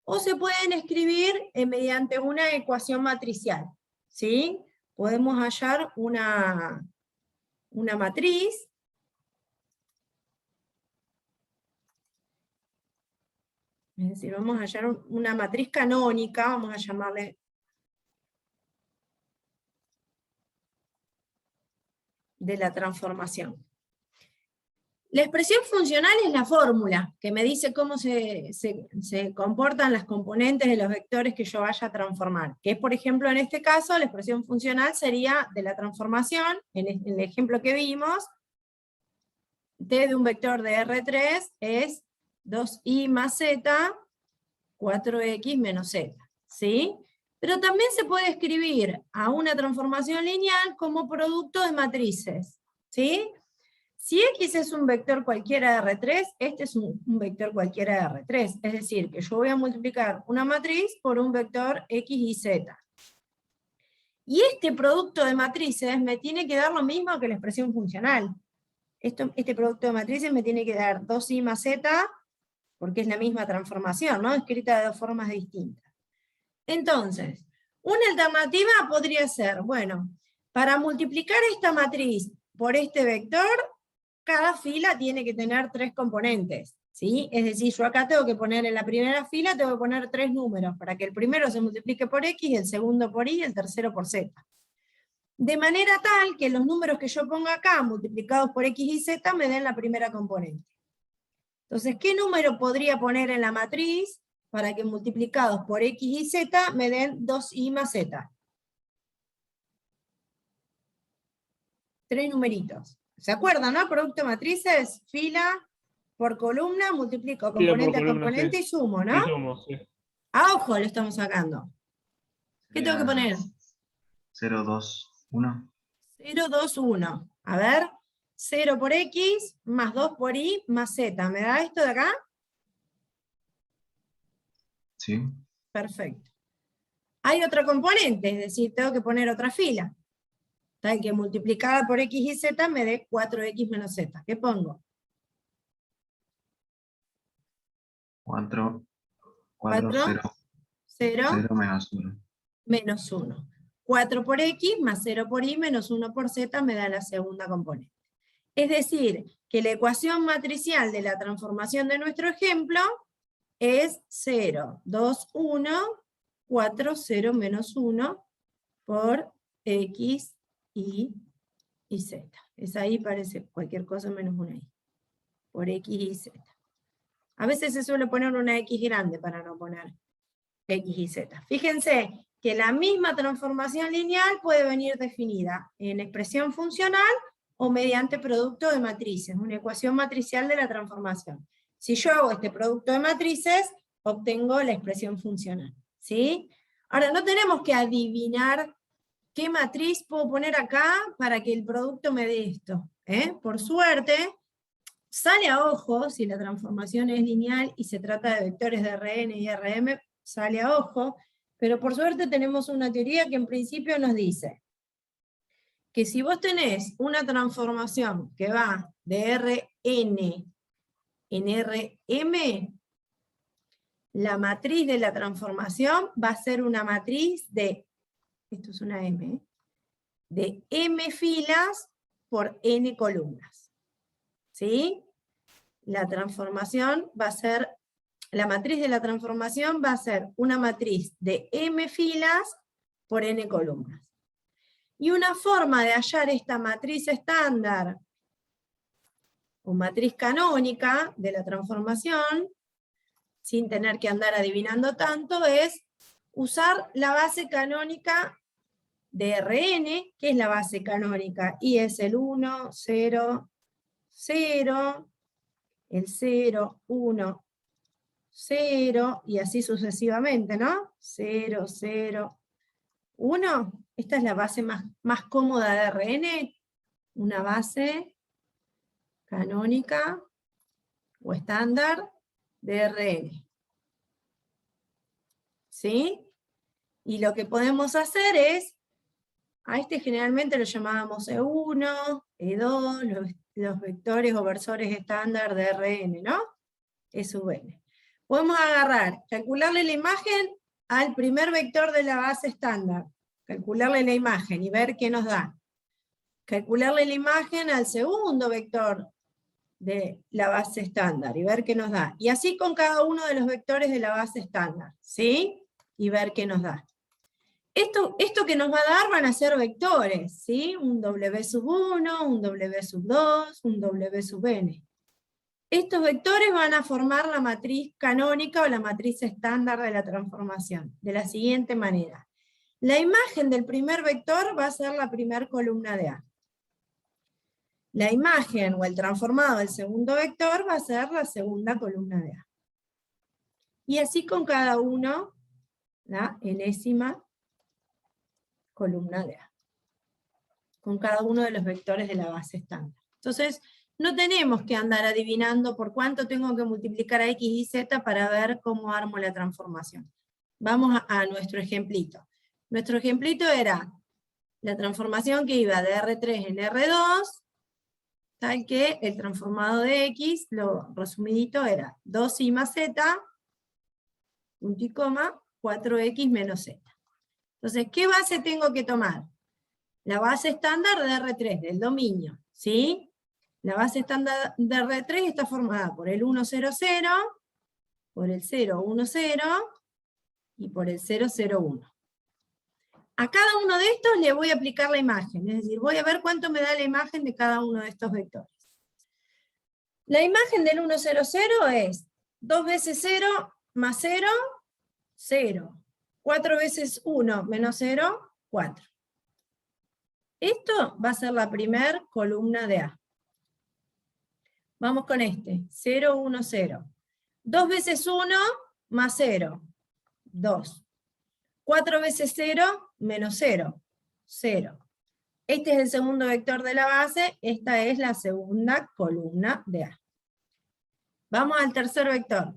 Speaker 1: o se pueden escribir mediante una ecuación matricial, ¿sí? Podemos hallar una matriz, es decir, vamos a hallar una matriz canónica, vamos a llamarle de la transformación. La expresión funcional es la fórmula, que me dice cómo se comportan las componentes de los vectores que yo vaya a transformar. Que es, por ejemplo, en este caso, la expresión funcional sería de la transformación, en el ejemplo que vimos, t de un vector de R3 es 2i más z, 4x menos z, ¿sí? Pero también se puede escribir a una transformación lineal como producto de matrices, ¿sí? Si x es un vector cualquiera de R3, este es un vector cualquiera de R3, es decir, que yo voy a multiplicar una matriz por un vector x y z. Y este producto de matrices me tiene que dar lo mismo que la expresión funcional. Este producto de matrices me tiene que dar 2i más z, porque es la misma transformación, ¿no? Escrita de dos formas distintas. Entonces, una alternativa podría ser, bueno, para multiplicar esta matriz por este vector, cada fila tiene que tener 3 componentes, ¿sí? Es decir, yo acá tengo que poner en la primera fila, tengo que poner 3 números, para que el primero se multiplique por x, el segundo por y, el tercero por z. De manera tal que los números que yo ponga acá, multiplicados por x y z, me den la primera componente. Entonces, ¿qué número podría poner en la matriz para que multiplicados por x y z me den 2i más z? 3 numeritos. ¿Se acuerdan, no? Producto de matrices, fila, por columna, multiplico
Speaker 2: Sí, por
Speaker 1: componente a
Speaker 2: columna,
Speaker 1: componente
Speaker 2: sí.
Speaker 1: y sumo,
Speaker 2: Y
Speaker 1: ¿no?
Speaker 2: sumo, sí.
Speaker 1: A ojo lo estamos sacando. ¿Qué tengo que poner?
Speaker 5: 0, 2, 1.
Speaker 1: 0, 2, 1. A ver, 0 por X, más 2 por Y, más Z. ¿Me da esto de acá?
Speaker 5: Sí.
Speaker 1: Perfecto. Hay otro componente, es decir, tengo que poner otra fila. Tal que multiplicada por X y Z me dé 4X menos Z. ¿Qué pongo?
Speaker 5: 4,
Speaker 1: 4,
Speaker 5: 0,
Speaker 1: 0,
Speaker 5: 0 menos 1.
Speaker 1: menos 1. 4 por X más 0 por Y menos 1 por Z me da la segunda componente. Es decir, que la ecuación matricial de la transformación de nuestro ejemplo es 0, 2, 1, 4, 0 menos 1 por X, Y y Z. Es ahí, parece cualquier cosa menos una Y. Por X y Z. A veces se suele poner una X grande para no poner X y Z. Fíjense que la misma transformación lineal puede venir definida en expresión funcional o mediante producto de matrices, una ecuación matricial de la transformación. Si yo hago este producto de matrices, obtengo la expresión funcional. ¿Sí? Ahora, no tenemos que adivinar qué matriz puedo poner acá para que el producto me dé esto. Por suerte, sale a ojo, si la transformación es lineal y se trata de vectores de Rn y Rm, sale a ojo, pero por suerte tenemos una teoría que en principio nos dice que si vos tenés una transformación que va de Rn en Rm, la matriz de la transformación va a ser una matriz de, esto es una M, de m filas por n columnas. ¿Sí? La transformación va a ser, la matriz de la transformación va a ser una matriz de m filas por n columnas. Y una forma de hallar esta matriz estándar, o matriz canónica de la transformación, sin tener que andar adivinando tanto, es usar la base canónica de Rn, que es la base canónica, y es el 1, 0, 0, el 0, 1, 0, y así sucesivamente, ¿no? 0, 0, 1. Esta es la base más cómoda de Rn, una base canónica o estándar de Rn. ¿Sí? Y lo que podemos hacer es, a este generalmente lo llamábamos E1, E2, los vectores o versores estándar de Rn, ¿no? SVN. Podemos agarrar, calcularle la imagen al primer vector de la base estándar, calcularle la imagen y ver qué nos da. Calcularle la imagen al segundo vector de la base estándar y ver qué nos da. Y así con cada uno de los vectores de la base estándar, ¿sí? Y ver qué nos da. Esto que nos va a dar van a ser vectores, ¿sí? Un W sub 1, un W sub 2, un W sub n. Estos vectores van a formar la matriz canónica o la matriz estándar de la transformación, de la siguiente manera. La imagen del primer vector va a ser la primera columna de A. La imagen o el transformado del segundo vector va a ser la segunda columna de A. Y así con cada uno, la enésima columna de A. Con cada uno de los vectores de la base estándar. Entonces, no tenemos que andar adivinando por cuánto tengo que multiplicar a X y Z para ver cómo armo la transformación. Vamos a nuestro ejemplito. Nuestro ejemplito era la transformación que iba de R3 en R2, tal que el transformado de X, lo resumidito, era 2Y más Z, punto y coma, 4X menos Z. Entonces, ¿qué base tengo que tomar? La base estándar de R3, del dominio, ¿sí? La base estándar de R3 está formada por el 1, 0, 0, por el 0, 1, 0, y por el 0, 0, 1. A cada uno de estos le voy a aplicar la imagen, es decir, voy a ver cuánto me da la imagen de cada uno de estos vectores. La imagen del 1, 0, 0 es 2 veces 0 más 0, 0. 4 veces 1 menos 0, 4. Esto va a ser la primera columna de A. Vamos con este, 0, 1, 0. 2 veces 1 más 0, 2. 4 veces 0 menos 0, 0. Este es el segundo vector de la base, esta es la segunda columna de A. Vamos al tercer vector.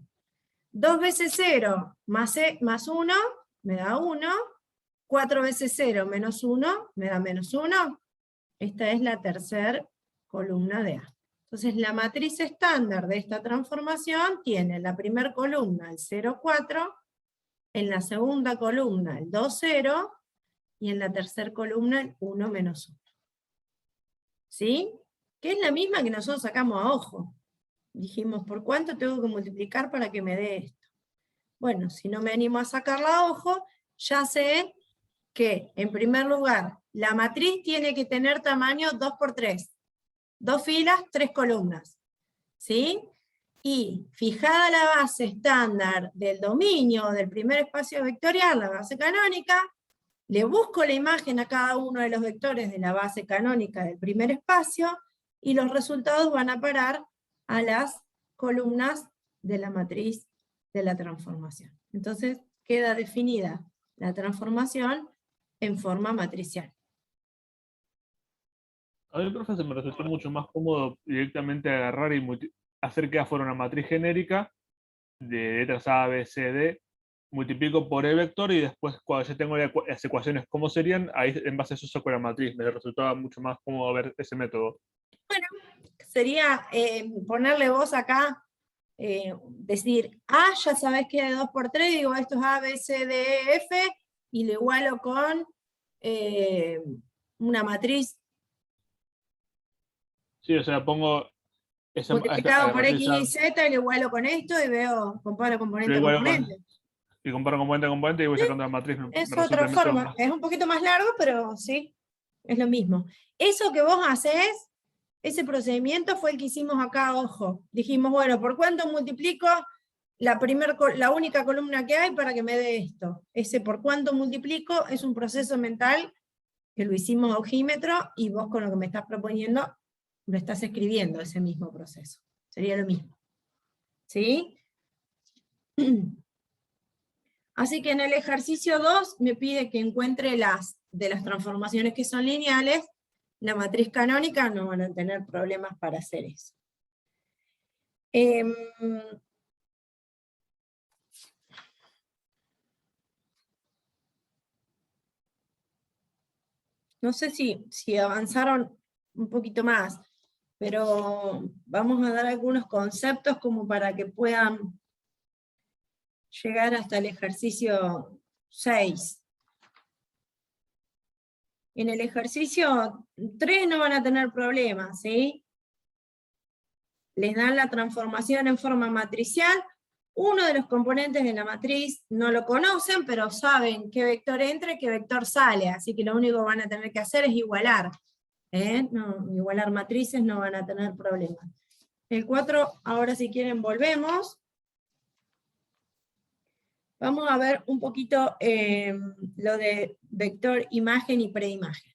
Speaker 1: 2 veces 0 más 1 me da 1. 4 veces 0 menos 1 me da menos 1. Esta es la tercera columna de A. Entonces la matriz estándar de esta transformación tiene en la primera columna el 0, 4, en la segunda columna el 2, 0, y en la tercera columna el 1, menos 1. ¿Sí? Que es la misma que nosotros sacamos a ojo. Dijimos, ¿por cuánto tengo que multiplicar para que me dé esto? Bueno, si no me animo a sacarla a ojo, ya sé que, en primer lugar, la matriz tiene que tener tamaño 2 por 3. 2 filas, 3 columnas. ¿Sí? Y fijada la base estándar del dominio del primer espacio vectorial, la base canónica, le busco la imagen a cada uno de los vectores de la base canónica del primer espacio, y los resultados van a parar a las columnas de la matriz de la transformación. Entonces queda definida la transformación en forma matricial.
Speaker 2: A mí, profe, se me resultó mucho más cómodo directamente agarrar y hacer que A fuera una matriz genérica de letras A, B, C, D, multiplico por E vector y después cuando ya tengo las ecuaciones cómo serían, ahí en base a eso saco la matriz. Me resultaba mucho más cómodo ver ese método.
Speaker 1: Sería ponerle vos acá, decir, A, ya sabés que es de 2 por 3, digo, esto es A, B, C, D, E, F, y lo igualo con una matriz
Speaker 2: Sí, o sea, pongo esa,
Speaker 1: multiplicado
Speaker 2: la
Speaker 1: por
Speaker 2: matriz
Speaker 1: X
Speaker 2: A,
Speaker 1: y Z, y lo igualo con esto, y veo, comparo componente
Speaker 2: lo
Speaker 1: a
Speaker 2: igualo
Speaker 1: componente.
Speaker 2: y comparo componente a componente y voy sacando la matriz. Me
Speaker 1: Es
Speaker 2: resulta
Speaker 1: otra
Speaker 2: el método
Speaker 1: forma,
Speaker 2: más.
Speaker 1: es un poquito más largo, pero sí, es lo mismo. Eso que vos hacés, ese procedimiento fue el que hicimos acá, ojo. Dijimos, bueno, ¿por cuánto multiplico la única columna que hay para que me dé esto? Ese por cuánto multiplico es un proceso mental que lo hicimos a ojímetro, y vos con lo que me estás proponiendo lo estás escribiendo, ese mismo proceso. Sería lo mismo. ¿Sí? Así que en el ejercicio 2 me pide que encuentre de las transformaciones que son lineales. La matriz canónica no van a tener problemas para hacer eso. No sé si avanzaron un poquito más, pero vamos a dar algunos conceptos como para que puedan llegar hasta el ejercicio 6. En el ejercicio 3 no van a tener problemas, ¿sí? Les dan la transformación en forma matricial. Uno de los componentes de la matriz no lo conocen, pero saben qué vector entra y qué vector sale, así que lo único que van a tener que hacer es igualar. No, igualar matrices, no van a tener problemas. El 4, ahora si quieren volvemos. Vamos a ver un poquito lo de vector imagen y preimagen.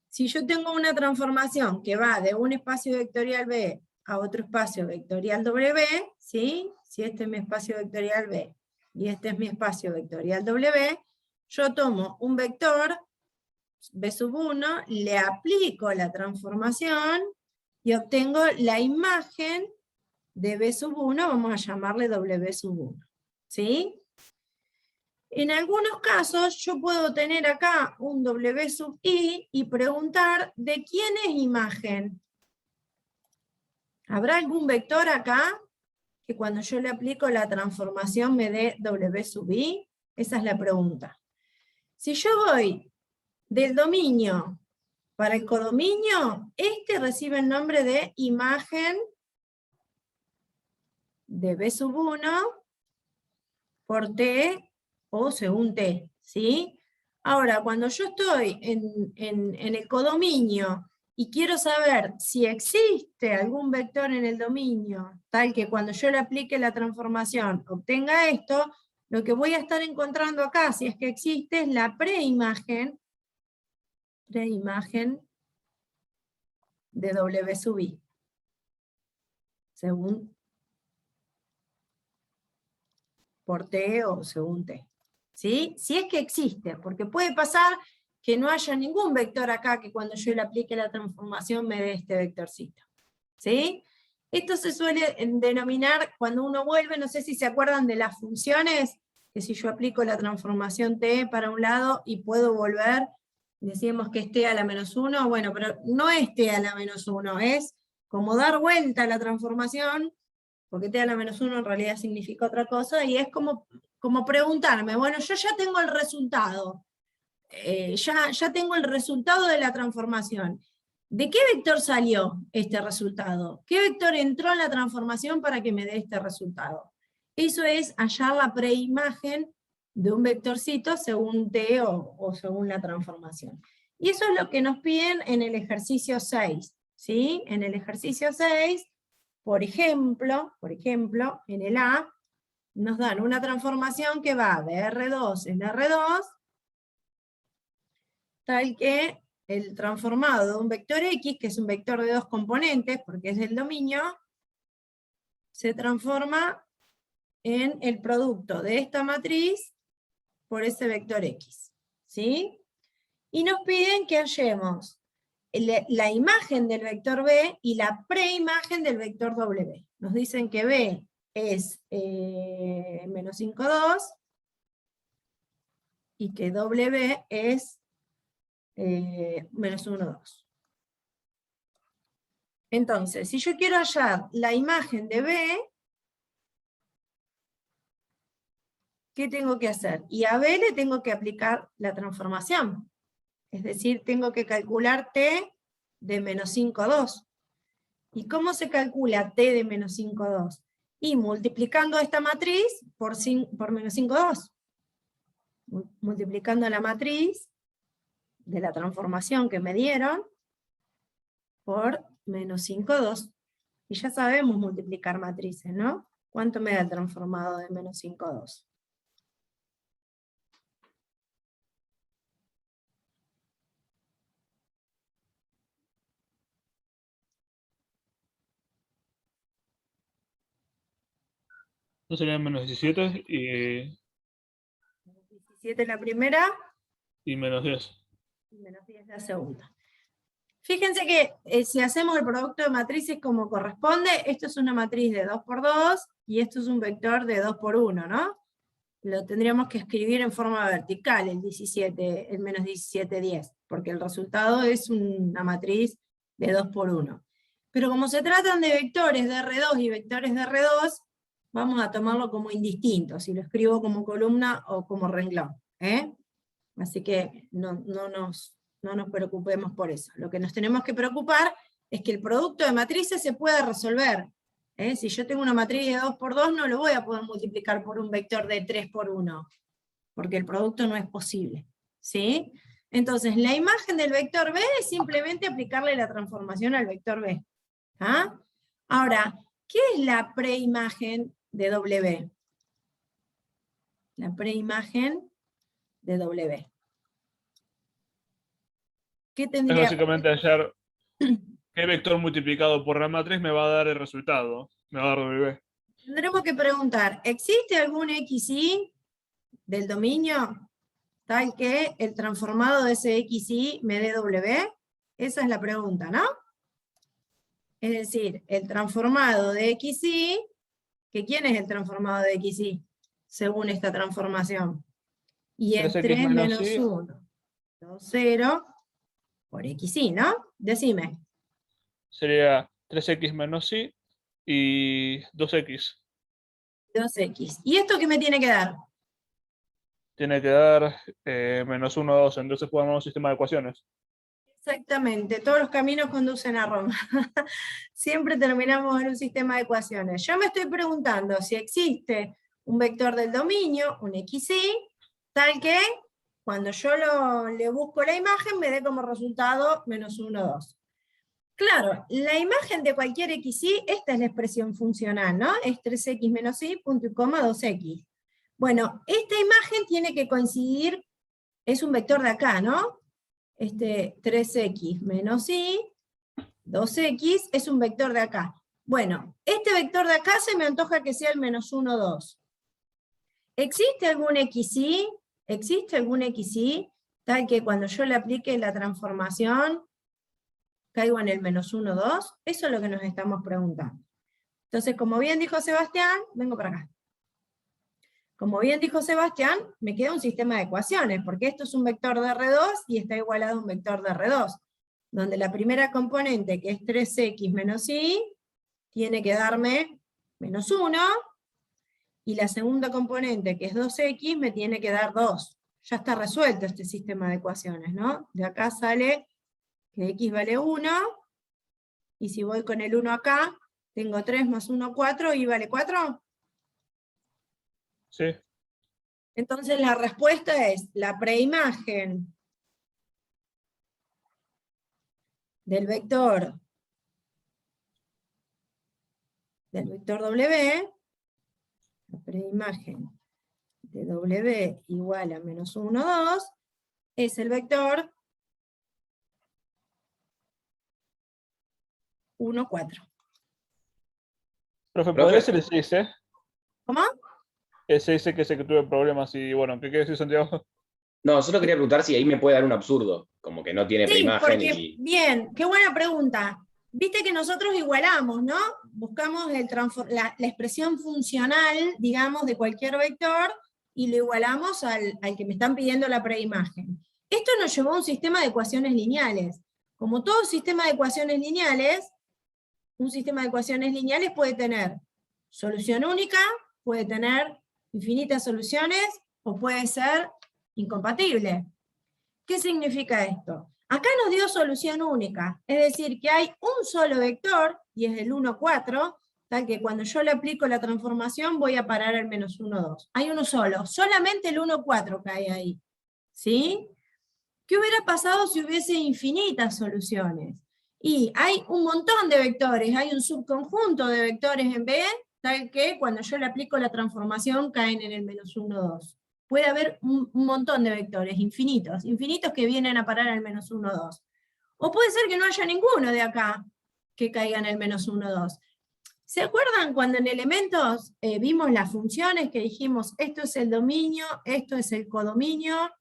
Speaker 1: Si yo tengo una transformación que va de un espacio vectorial B a otro espacio vectorial W, ¿sí? Si este es mi espacio vectorial B y este es mi espacio vectorial W, yo tomo un vector B sub 1, le aplico la transformación y obtengo la imagen de B sub 1, vamos a llamarle W sub 1. ¿Sí? En algunos casos yo puedo tener acá un W sub I y preguntar ¿de quién es imagen? ¿Habrá algún vector acá que cuando yo le aplico la transformación me dé W sub I? Esa es la pregunta. Si yo voy del dominio para el codominio, este recibe el nombre de imagen de B sub 1 por T o según T, ¿sí? Ahora, cuando yo estoy en el codominio y quiero saber si existe algún vector en el dominio, tal que cuando yo le aplique la transformación obtenga esto, lo que voy a estar encontrando acá, si es que existe, es la preimagen de W sub I. según por t o según t. ¿Sí? Si es que existe, porque puede pasar que no haya ningún vector acá que cuando yo le aplique la transformación me dé este vectorcito. ¿Sí? Esto se suele denominar, cuando uno vuelve, no sé si se acuerdan de las funciones, que si yo aplico la transformación t para un lado y puedo volver, decíamos que es t a la menos 1, bueno, pero no es t a la menos 1, es como dar vuelta a la transformación, porque t a la menos 1 en realidad significa otra cosa, y es como preguntarme, bueno, yo ya tengo el resultado, ya tengo el resultado de la transformación. ¿De qué vector salió este resultado? ¿Qué vector entró en la transformación para que me dé este resultado? Eso es hallar la preimagen de un vectorcito según t o según la transformación. Y eso es lo que nos piden en el ejercicio 6. ¿Sí? En el ejercicio 6, por ejemplo, en el A, nos dan una transformación que va de R2 en R2, tal que el transformado de un vector X, que es un vector de dos componentes, porque es del dominio, se transforma en el producto de esta matriz por ese vector X. ¿Sí? Y nos piden que hallemos la imagen del vector B y la preimagen del vector W. Nos dicen que B es menos 5, 2, y que W es menos 1, 2. Entonces, si yo quiero hallar la imagen de B, ¿qué tengo que hacer? Y a B le tengo que aplicar la transformación. Es decir, tengo que calcular t de menos 5, 2. ¿Y cómo se calcula t de menos 5, 2? Y multiplicando esta matriz por menos 5, 2. Multiplicando la matriz de la transformación que me dieron por menos 5, 2. Y ya sabemos multiplicar matrices, ¿no? ¿Cuánto me da el transformado de menos 5, 2?
Speaker 2: No serían menos 17
Speaker 1: 17 la primera,
Speaker 2: y menos 10.
Speaker 1: y menos 10 la segunda. Fíjense que si hacemos el producto de matrices como corresponde, esto es una matriz de 2 por 2, y esto es un vector de 2 por 1, ¿no? Lo tendríamos que escribir en forma vertical, el menos 17, 10, porque el resultado es una matriz de 2 por 1. Pero como se tratan de vectores de R2 y vectores de R2, vamos a tomarlo como indistinto, si lo escribo como columna o como renglón. Así que no nos preocupemos por eso. Lo que nos tenemos que preocupar es que el producto de matrices se pueda resolver. Si yo tengo una matriz de 2 por 2, no lo voy a poder multiplicar por un vector de 3 por 1, porque el producto no es posible. ¿Sí? Entonces, la imagen del vector B es simplemente aplicarle la transformación al vector B. ¿Ah? Ahora, ¿qué es la preimagen de W? La preimagen de W. ¿Qué
Speaker 2: Es
Speaker 1: tendría?
Speaker 2: básicamente hallar qué vector multiplicado por la matriz me va a dar el resultado. Me va a dar W.
Speaker 1: Tendremos que preguntar, ¿existe algún XY del dominio tal que el transformado de ese XY me dé W? Esa es la pregunta, ¿no? Es decir, el transformado de XY, que ¿quién es el transformado de XY? Según esta transformación. Y es 3 menos 1, 2, 0, por XY, ¿no? Decime.
Speaker 2: Sería 3x menos y y 2x.
Speaker 1: 2x. ¿Y esto qué me tiene que dar?
Speaker 2: Tiene que dar menos 1, 2. Entonces podemos un sistema de ecuaciones.
Speaker 1: Exactamente, todos los caminos conducen a Roma. Siempre terminamos en un sistema de ecuaciones. Yo me estoy preguntando si existe un vector del dominio, un XY, tal que cuando yo le busco la imagen me dé como resultado menos 1, 2. Claro, la imagen de cualquier XY, esta es la expresión funcional, ¿no? Es 3x menos y, punto y coma, 2x. Bueno, esta imagen tiene que coincidir, es un vector de acá, ¿no? 3x menos y, 2x, es un vector de acá. Bueno, este vector de acá se me antoja que sea el menos 1, 2. ¿Existe algún XY? ¿Existe algún XY tal que cuando yo le aplique la transformación caigo en el menos 1, 2? Eso es lo que nos estamos preguntando. Entonces, como bien dijo Sebastián, vengo para acá. Como bien dijo Sebastián, me queda un sistema de ecuaciones, porque esto es un vector de R2 y está igualado a un vector de R2, donde la primera componente, que es 3x menos y, tiene que darme menos 1, y la segunda componente, que es 2x, me tiene que dar 2. Ya está resuelto este sistema de ecuaciones, ¿no? De acá sale que x vale 1, y si voy con el 1 acá, tengo 3 más 1, 4, y vale 4.
Speaker 2: Sí.
Speaker 1: Entonces la respuesta es la preimagen del vector W, la preimagen de W igual a menos 1, 2, es el vector 1, 4.
Speaker 2: Profe,
Speaker 6: Profe.
Speaker 2: ¿podría ser el 6,
Speaker 1: ¿Cómo?
Speaker 2: El 6 que sé que tuve problemas y bueno, ¿qué quiere decir Santiago?
Speaker 6: No, solo quería preguntar si ahí me puede dar un absurdo, como que no tiene
Speaker 1: Sí,
Speaker 6: preimagen
Speaker 1: porque,
Speaker 6: y...
Speaker 1: bien, qué buena pregunta. Viste que nosotros igualamos, ¿no? Buscamos la expresión funcional, digamos, de cualquier vector, y lo igualamos al que me están pidiendo la preimagen. Esto nos llevó a un sistema de ecuaciones lineales. Como todo sistema de ecuaciones lineales, un sistema de ecuaciones lineales puede tener solución única, puede tener infinitas soluciones, o puede ser incompatible. ¿Qué significa esto? Acá nos dio solución única, es decir, que hay un solo vector, y es el 1, 4, tal que cuando yo le aplico la transformación voy a parar al menos 1, 2. Hay uno solo, solamente el 1, 4 cae ahí. ¿Sí? ¿Qué hubiera pasado si hubiese infinitas soluciones? Y hay un montón de vectores, hay un subconjunto de vectores en B, tal que cuando yo le aplico la transformación caen en el menos 1, 2. Puede haber un montón de vectores, infinitos, infinitos que vienen a parar al menos 1, 2. O puede ser que no haya ninguno de acá que caiga en el menos 1, 2. ¿Se acuerdan cuando en elementos vimos las funciones que dijimos, esto es el dominio, esto es el codominio,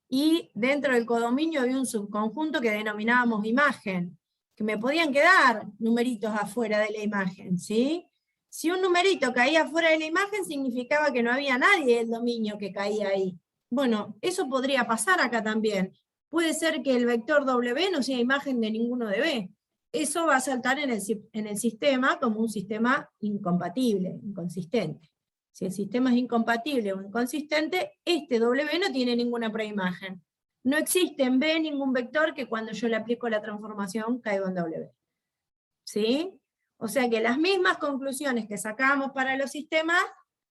Speaker 1: y dentro del codominio había un subconjunto que denominábamos imagen, que me podían quedar numeritos afuera de la imagen, ¿sí? Si un numerito caía fuera de la imagen, significaba que no había nadie del dominio que caía ahí. Bueno, eso podría pasar acá también. Puede ser que el vector W no sea imagen de ninguno de B. Eso va a saltar en el sistema como un sistema incompatible, inconsistente. Si el sistema es incompatible o inconsistente, este W no tiene ninguna preimagen. No existe en B ningún vector que cuando yo le aplico la transformación caiga en W. ¿Sí? O sea que las mismas conclusiones que sacamos para los sistemas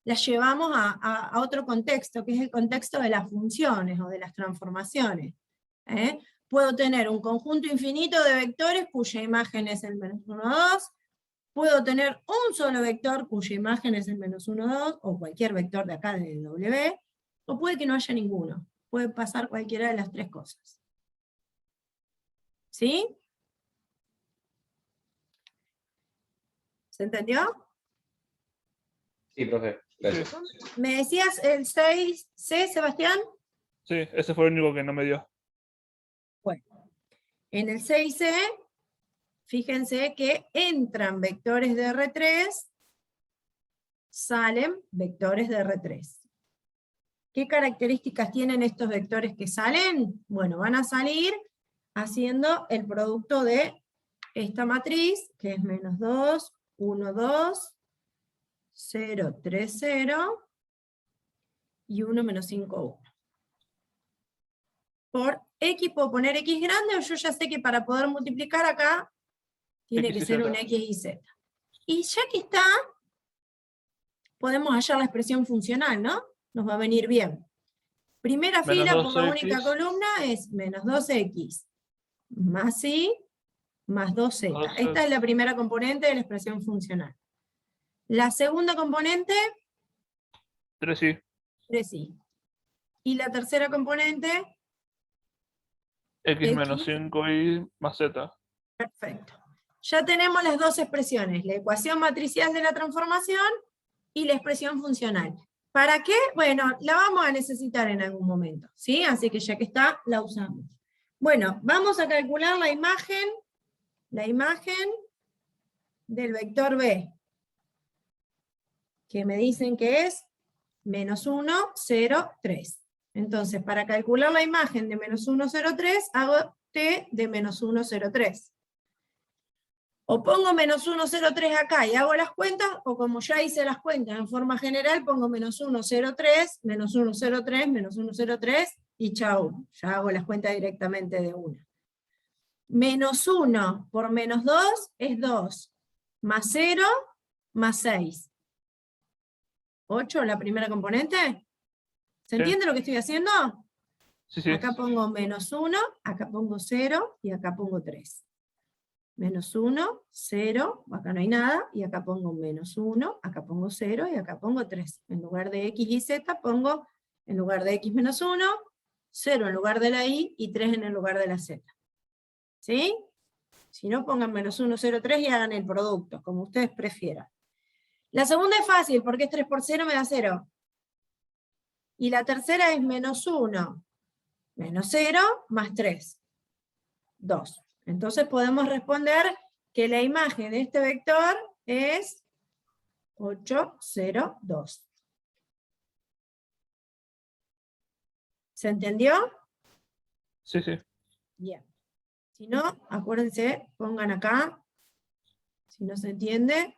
Speaker 1: las llevamos a otro contexto, que es el contexto de las funciones o de las transformaciones. Puedo tener un conjunto infinito de vectores cuya imagen es el menos 1, 2, puedo tener un solo vector cuya imagen es el menos 1, 2, o cualquier vector de acá de W, o puede que no haya ninguno. Puede pasar cualquiera de las tres cosas. ¿Sí? ¿Se entendió?
Speaker 6: Sí, profe, gracias.
Speaker 1: ¿Me decías el 6C, Sebastián?
Speaker 2: Sí, ese fue el único que no me dio.
Speaker 1: Bueno, en el 6C, fíjense que entran vectores de R3, salen vectores de R3. ¿Qué características tienen estos vectores que salen? Bueno, van a salir haciendo el producto de esta matriz, que es menos 2, 1, 2, 0, 3, 0, y 1, menos 5, 1. Por X puedo poner X grande, o yo ya sé que para poder multiplicar acá, tiene
Speaker 2: X y
Speaker 1: que ser
Speaker 2: Z.
Speaker 1: un X y Z. Y ya que está, podemos hallar la expresión funcional, ¿no? Nos va a venir bien. Primera
Speaker 2: Menos
Speaker 1: fila por la
Speaker 2: 2X.
Speaker 1: única columna es menos 2X, más Y, más 2Z.
Speaker 2: 2Z.
Speaker 1: Esta es la primera componente de la expresión funcional. La segunda componente,
Speaker 2: 3Y.
Speaker 1: 3Y. Y la tercera componente,
Speaker 2: X menos
Speaker 1: X.
Speaker 2: 5Y más Z.
Speaker 1: Perfecto. ya tenemos las dos expresiones, la ecuación matricial de la transformación y la expresión funcional. ¿Para qué? Bueno, la vamos a necesitar en algún momento, ¿sí? Así que ya que está, la usamos. Bueno, vamos a calcular la imagen del vector B, que me dicen que es menos 1, 0, 3. Entonces, para calcular la imagen de menos 1, 0, 3, hago T de menos 1, 0, 3. O pongo menos 1, 0, 3 acá y hago las cuentas, o como ya hice las cuentas en forma general, pongo menos 1, 0, 3, menos 1, 0, 3, menos 1, 0, 3, y chau, ya hago las cuentas directamente de una. Menos 1 por menos 2 es 2, más 0, más 6. 8, la primera componente. ¿Se entiende lo que estoy haciendo?
Speaker 2: Sí, sí.
Speaker 1: Acá pongo menos 1, acá pongo 0, y acá pongo 3. Menos 1, 0, acá no hay nada, y acá pongo menos 1, acá pongo 0, y acá pongo 3. En lugar de x y z pongo, en lugar de x menos 1, 0 en lugar de la y 3 en el lugar de la z. ¿Sí? Si no, pongan menos 1, 0, 3 y hagan el producto, como ustedes prefieran. La segunda es fácil, porque es 3 por 0 me da 0. Y la tercera es menos 1, menos 0, más 3. 2. Entonces podemos responder que la imagen de este vector es 8, 0, 2. ¿Se entendió?
Speaker 2: Sí, sí.
Speaker 1: Bien. Si no, acuérdense, pongan acá, si no se entiende,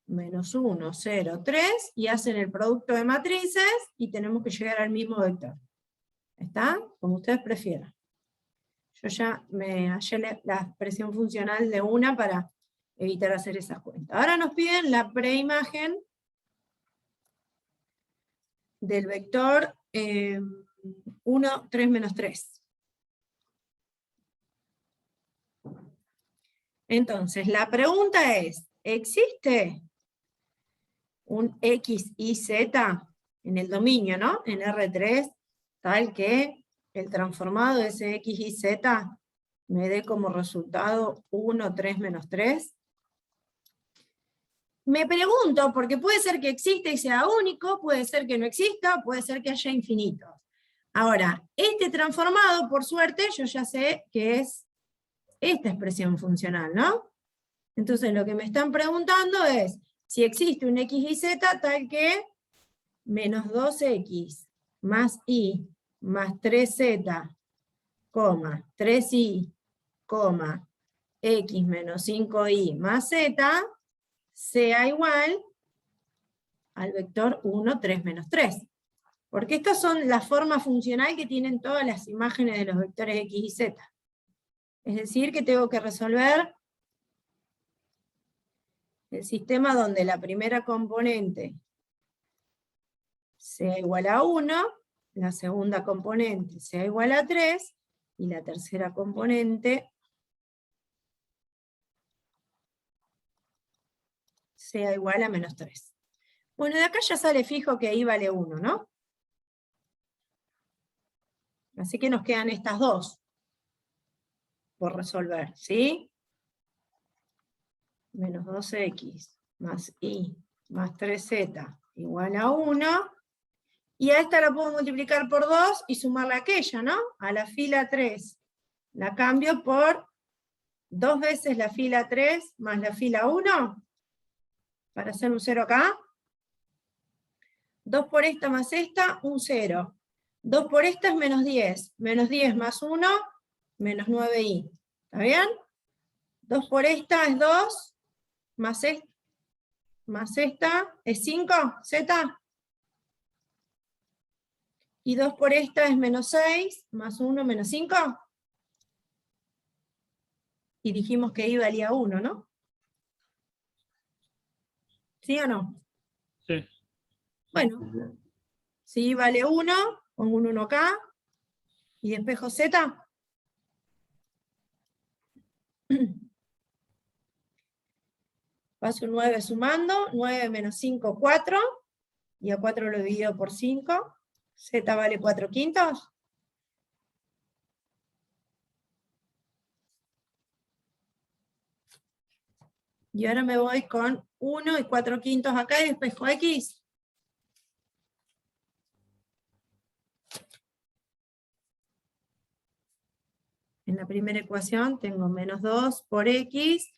Speaker 1: menos 1, 0, 3, y hacen el producto de matrices, y tenemos que llegar al mismo vector. ¿Está? Como ustedes prefieran. Yo ya me hallé la expresión funcional de una para evitar hacer esas cuentas. Ahora nos piden la preimagen del vector 1, 3, menos 3. Entonces, la pregunta es, ¿existe un X y Z en el dominio, ¿no? En R3, tal que el transformado de ese X y Z me dé como resultado 1, 3, menos 3? Me pregunto, porque puede ser que exista y sea único, puede ser que no exista, puede ser que haya infinitos. Ahora, este transformado, por suerte, yo ya sé que es esta expresión funcional, ¿no? Entonces lo que me están preguntando es, si existe un X y Z tal que menos 2X más Y más 3Z, 3Y, X menos 5Y más Z, sea igual al vector 1, 3, menos 3. Porque estas son la forma funcional que tienen todas las imágenes de los vectores X y Z. Es decir, que tengo que resolver el sistema donde la primera componente sea igual a 1, la segunda componente sea igual a 3, y la tercera componente sea igual a menos 3. Bueno, de acá ya sale fijo que I vale 1, ¿no? Así que nos quedan estas dos por resolver, ¿sí? Menos 2X más Y más 3Z igual a 1, y a esta la puedo multiplicar por 2 y sumarle a aquella, ¿no? A la fila 3 la cambio por 2 veces la fila 3 más la fila 1, para hacer un 0 acá. 2 por esta más esta, un 0. 2 por esta es menos 10. Menos 10 más 1, menos 9i. ¿Está bien? 2 por esta es 2, más esta es 5, z. Y 2 por esta es menos 6, más 1, menos 5. Y dijimos que i valía 1, ¿no? ¿Sí o no?
Speaker 2: Sí.
Speaker 1: Bueno, si i vale 1, pongo un 1 acá, y despejo z. Paso un 9 sumando, 9 menos 5, 4, y a 4 lo divido por 5, z vale 4/5. Y ahora me voy con 1 y 4/5 acá y despejo X. En la primera ecuación tengo menos 2 por X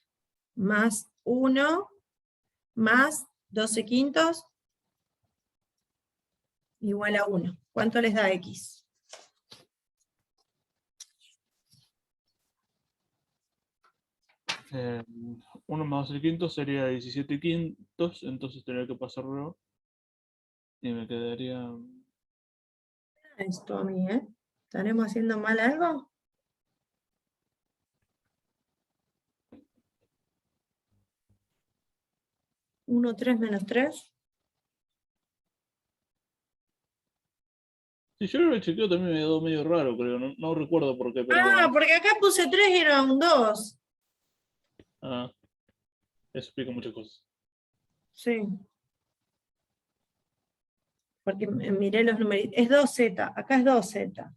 Speaker 1: más 1 más 12/5 igual a 1. ¿Cuánto les da X?
Speaker 2: Eh, 1 más 12/5 sería 17/5, entonces tendría que pasarlo. Y me quedaría.
Speaker 1: Esto a mí, ¿eh? ¿Estaremos haciendo mal algo? ¿1, 3 menos 3?
Speaker 2: Sí, yo lo chequeo también me quedó medio raro, creo. No recuerdo por qué, pero
Speaker 1: Ah,
Speaker 2: bueno.
Speaker 1: porque acá puse 3 y era un 2.
Speaker 2: Ah, eso explica muchas cosas.
Speaker 1: Sí. Porque miré los numeritos. Es 2Z, acá es 2Z.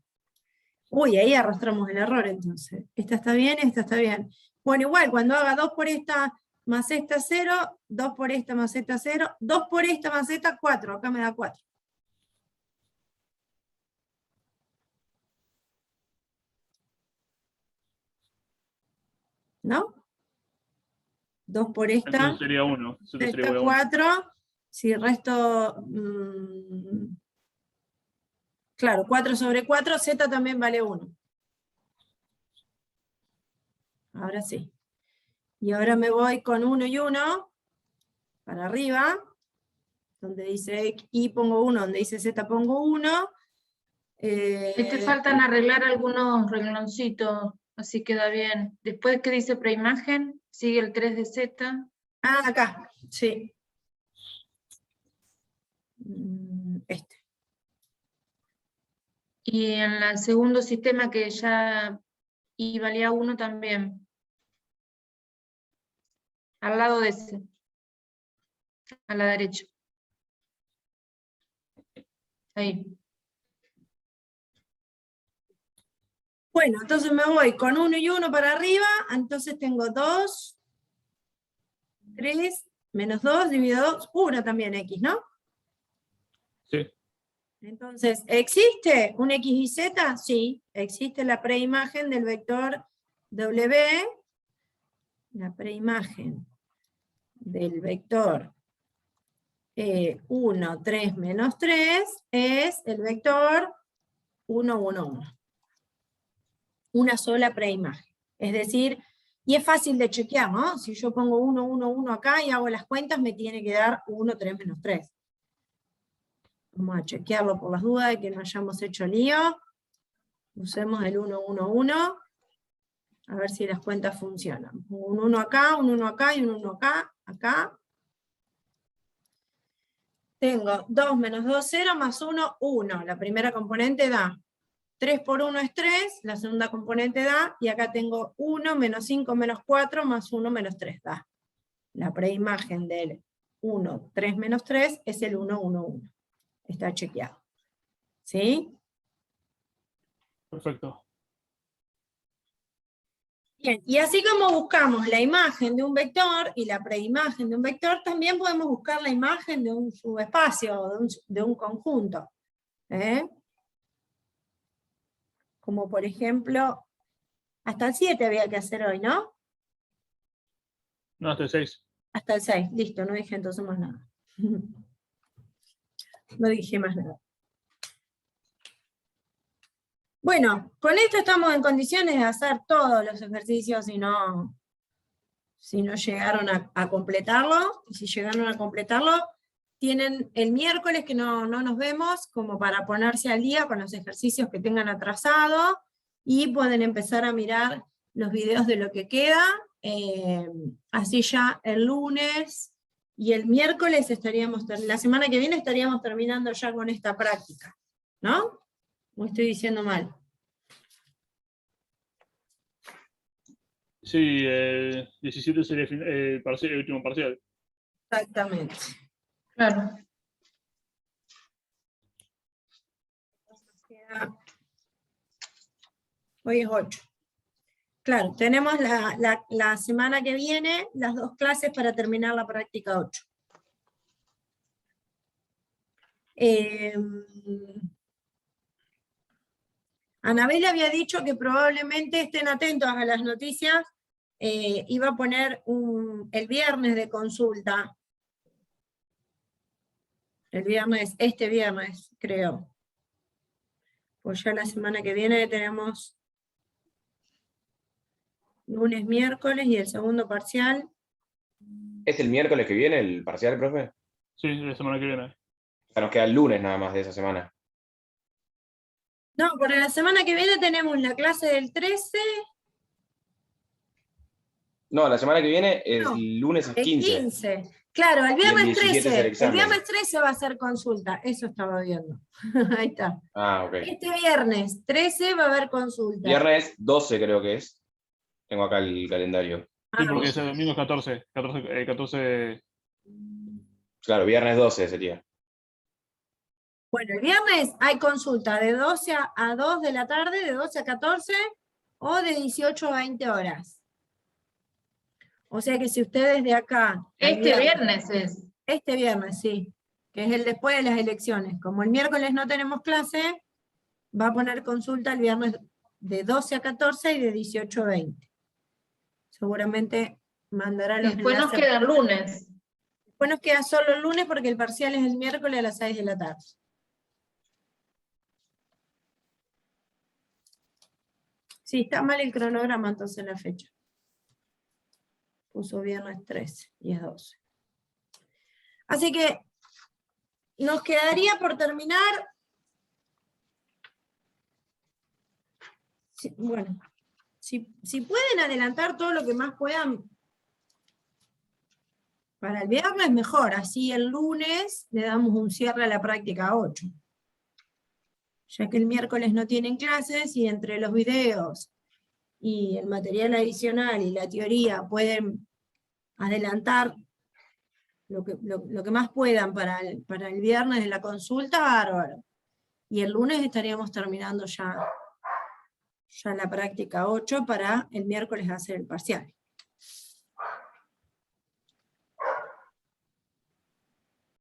Speaker 1: Uy, ahí arrastramos el error entonces. Esta está bien, esta está bien. Bueno, igual, cuando haga 2 por esta más esta 0, 2 por esta más esta 0, 2 por esta más esta 4, acá me da 4. ¿No? 2 por esta,
Speaker 2: Entonces sería 1. Entonces sería
Speaker 1: esta
Speaker 2: igual a 1.
Speaker 1: 4, si resto, claro, 4 sobre 4, Z también vale 1. Ahora sí. Y ahora me voy con 1 y 1 para arriba, donde dice Y pongo 1, donde dice Z pongo 1.
Speaker 3: Ahí te faltan arreglar algunos rengloncitos, así queda bien. Después que dice preimagen, sigue el 3 de Z.
Speaker 1: Ah, acá, sí. Este.
Speaker 3: Y en el segundo sistema que ya Y valía 1 también. Al lado de ese. A la derecha. Ahí.
Speaker 1: Bueno, entonces me voy con 1 y 1 para arriba, entonces tengo 2, 3, menos 2, dividido 2, 1 también X, ¿no?
Speaker 2: Sí.
Speaker 1: Entonces, ¿existe un X y Z? Sí, existe la preimagen del vector W, la preimagen del vector 1, 3, menos 3, es el vector 1, 1, 1. Una sola preimagen. Es decir, y es fácil de chequear, ¿no? Si yo pongo 1, 1, 1 acá y hago las cuentas, me tiene que dar 1, 3, menos 3. Vamos a chequearlo por las dudas de que no hayamos hecho lío. Usemos el 1, 1, 1. A ver si las cuentas funcionan. Un 1 acá, un 1 acá y un 1 acá, acá. Tengo 2 menos 2, 0, más 1, 1. La primera componente da 3 por 1 es 3, la segunda componente da, y acá tengo 1 menos 5 menos 4 más 1 menos 3 da. La preimagen del 1, 3 menos 3 es el 1, 1, 1. Está chequeado. ¿Sí?
Speaker 2: Perfecto.
Speaker 1: Bien, y así como buscamos la imagen de un vector y la preimagen de un vector, también podemos buscar la imagen de un subespacio, de un conjunto. Como por ejemplo, hasta el 7 había que hacer hoy, ¿no?
Speaker 2: No, hasta el 6.
Speaker 1: Hasta el 6, listo, no dije entonces más nada. No dije más nada. Bueno, con esto estamos en condiciones de hacer todos los ejercicios si no llegaron a completarlo. Y si llegaron a completarlo, tienen el miércoles que no nos vemos como para ponerse al día con los ejercicios que tengan atrasado y pueden empezar a mirar los videos de lo que queda. Así ya el lunes y el miércoles la semana que viene estaríamos terminando ya con esta práctica, ¿no? ¿O estoy diciendo mal?
Speaker 2: Sí, 17 sería el último parcial.
Speaker 1: Exactamente.
Speaker 3: Claro.
Speaker 1: Hoy es 8. Claro, tenemos la semana que viene las 2 clases para terminar la práctica 8. Anabel había dicho que probablemente estén atentos a las noticias, iba a poner el viernes de consulta. El viernes, este viernes, creo. Pues ya la semana que viene tenemos lunes, miércoles y el segundo parcial.
Speaker 6: ¿Es el miércoles que viene el parcial, profe?
Speaker 2: Sí, la semana que viene.
Speaker 6: O sea, nos queda el lunes nada más de esa semana.
Speaker 1: No, para la semana que viene tenemos la clase del 13,
Speaker 6: No, la semana que viene es
Speaker 1: No,
Speaker 6: el lunes es
Speaker 1: el
Speaker 6: 15.
Speaker 1: 15. Claro, el
Speaker 6: Y el
Speaker 1: viernes
Speaker 6: 17 es el
Speaker 1: 13. El
Speaker 6: examen.
Speaker 1: viernes 13 va a ser consulta, eso estaba viendo. Ahí está.
Speaker 6: Ah, ok.
Speaker 1: Este viernes 13 va a haber consulta.
Speaker 6: Viernes 12 creo que es. Tengo acá el calendario.
Speaker 2: Sí,
Speaker 1: Ah,
Speaker 2: porque ese domingo es 14.
Speaker 6: Claro, viernes 12 sería.
Speaker 1: bueno, el viernes hay consulta de 12 a 2 de la tarde, de 12 a 14, o de 18 a 20 horas. O sea que si ustedes de acá... al
Speaker 3: Este viernes es.
Speaker 1: Este viernes, sí, que es el después de las elecciones. Como el miércoles no tenemos clase, va a poner consulta el viernes de 12 a 14 y de 18 a 20. Seguramente mandará los
Speaker 3: Después nos
Speaker 1: enlaces.
Speaker 3: queda el lunes.
Speaker 1: Después nos queda solo el lunes porque el parcial es el miércoles a las 6 de la tarde. Sí, está mal el cronograma entonces la fecha. Puso viernes 13 y es 12. Así que nos quedaría por terminar. Bueno, si pueden adelantar todo lo que más puedan para el viernes, mejor. Así el lunes le damos un cierre a la práctica 8. Ya que el miércoles no tienen clases y entre los videos y el material adicional y la teoría pueden adelantar lo que más puedan para el viernes de la consulta, bárbaro. Y el lunes estaríamos terminando ya la práctica 8 para el miércoles hacer el parcial.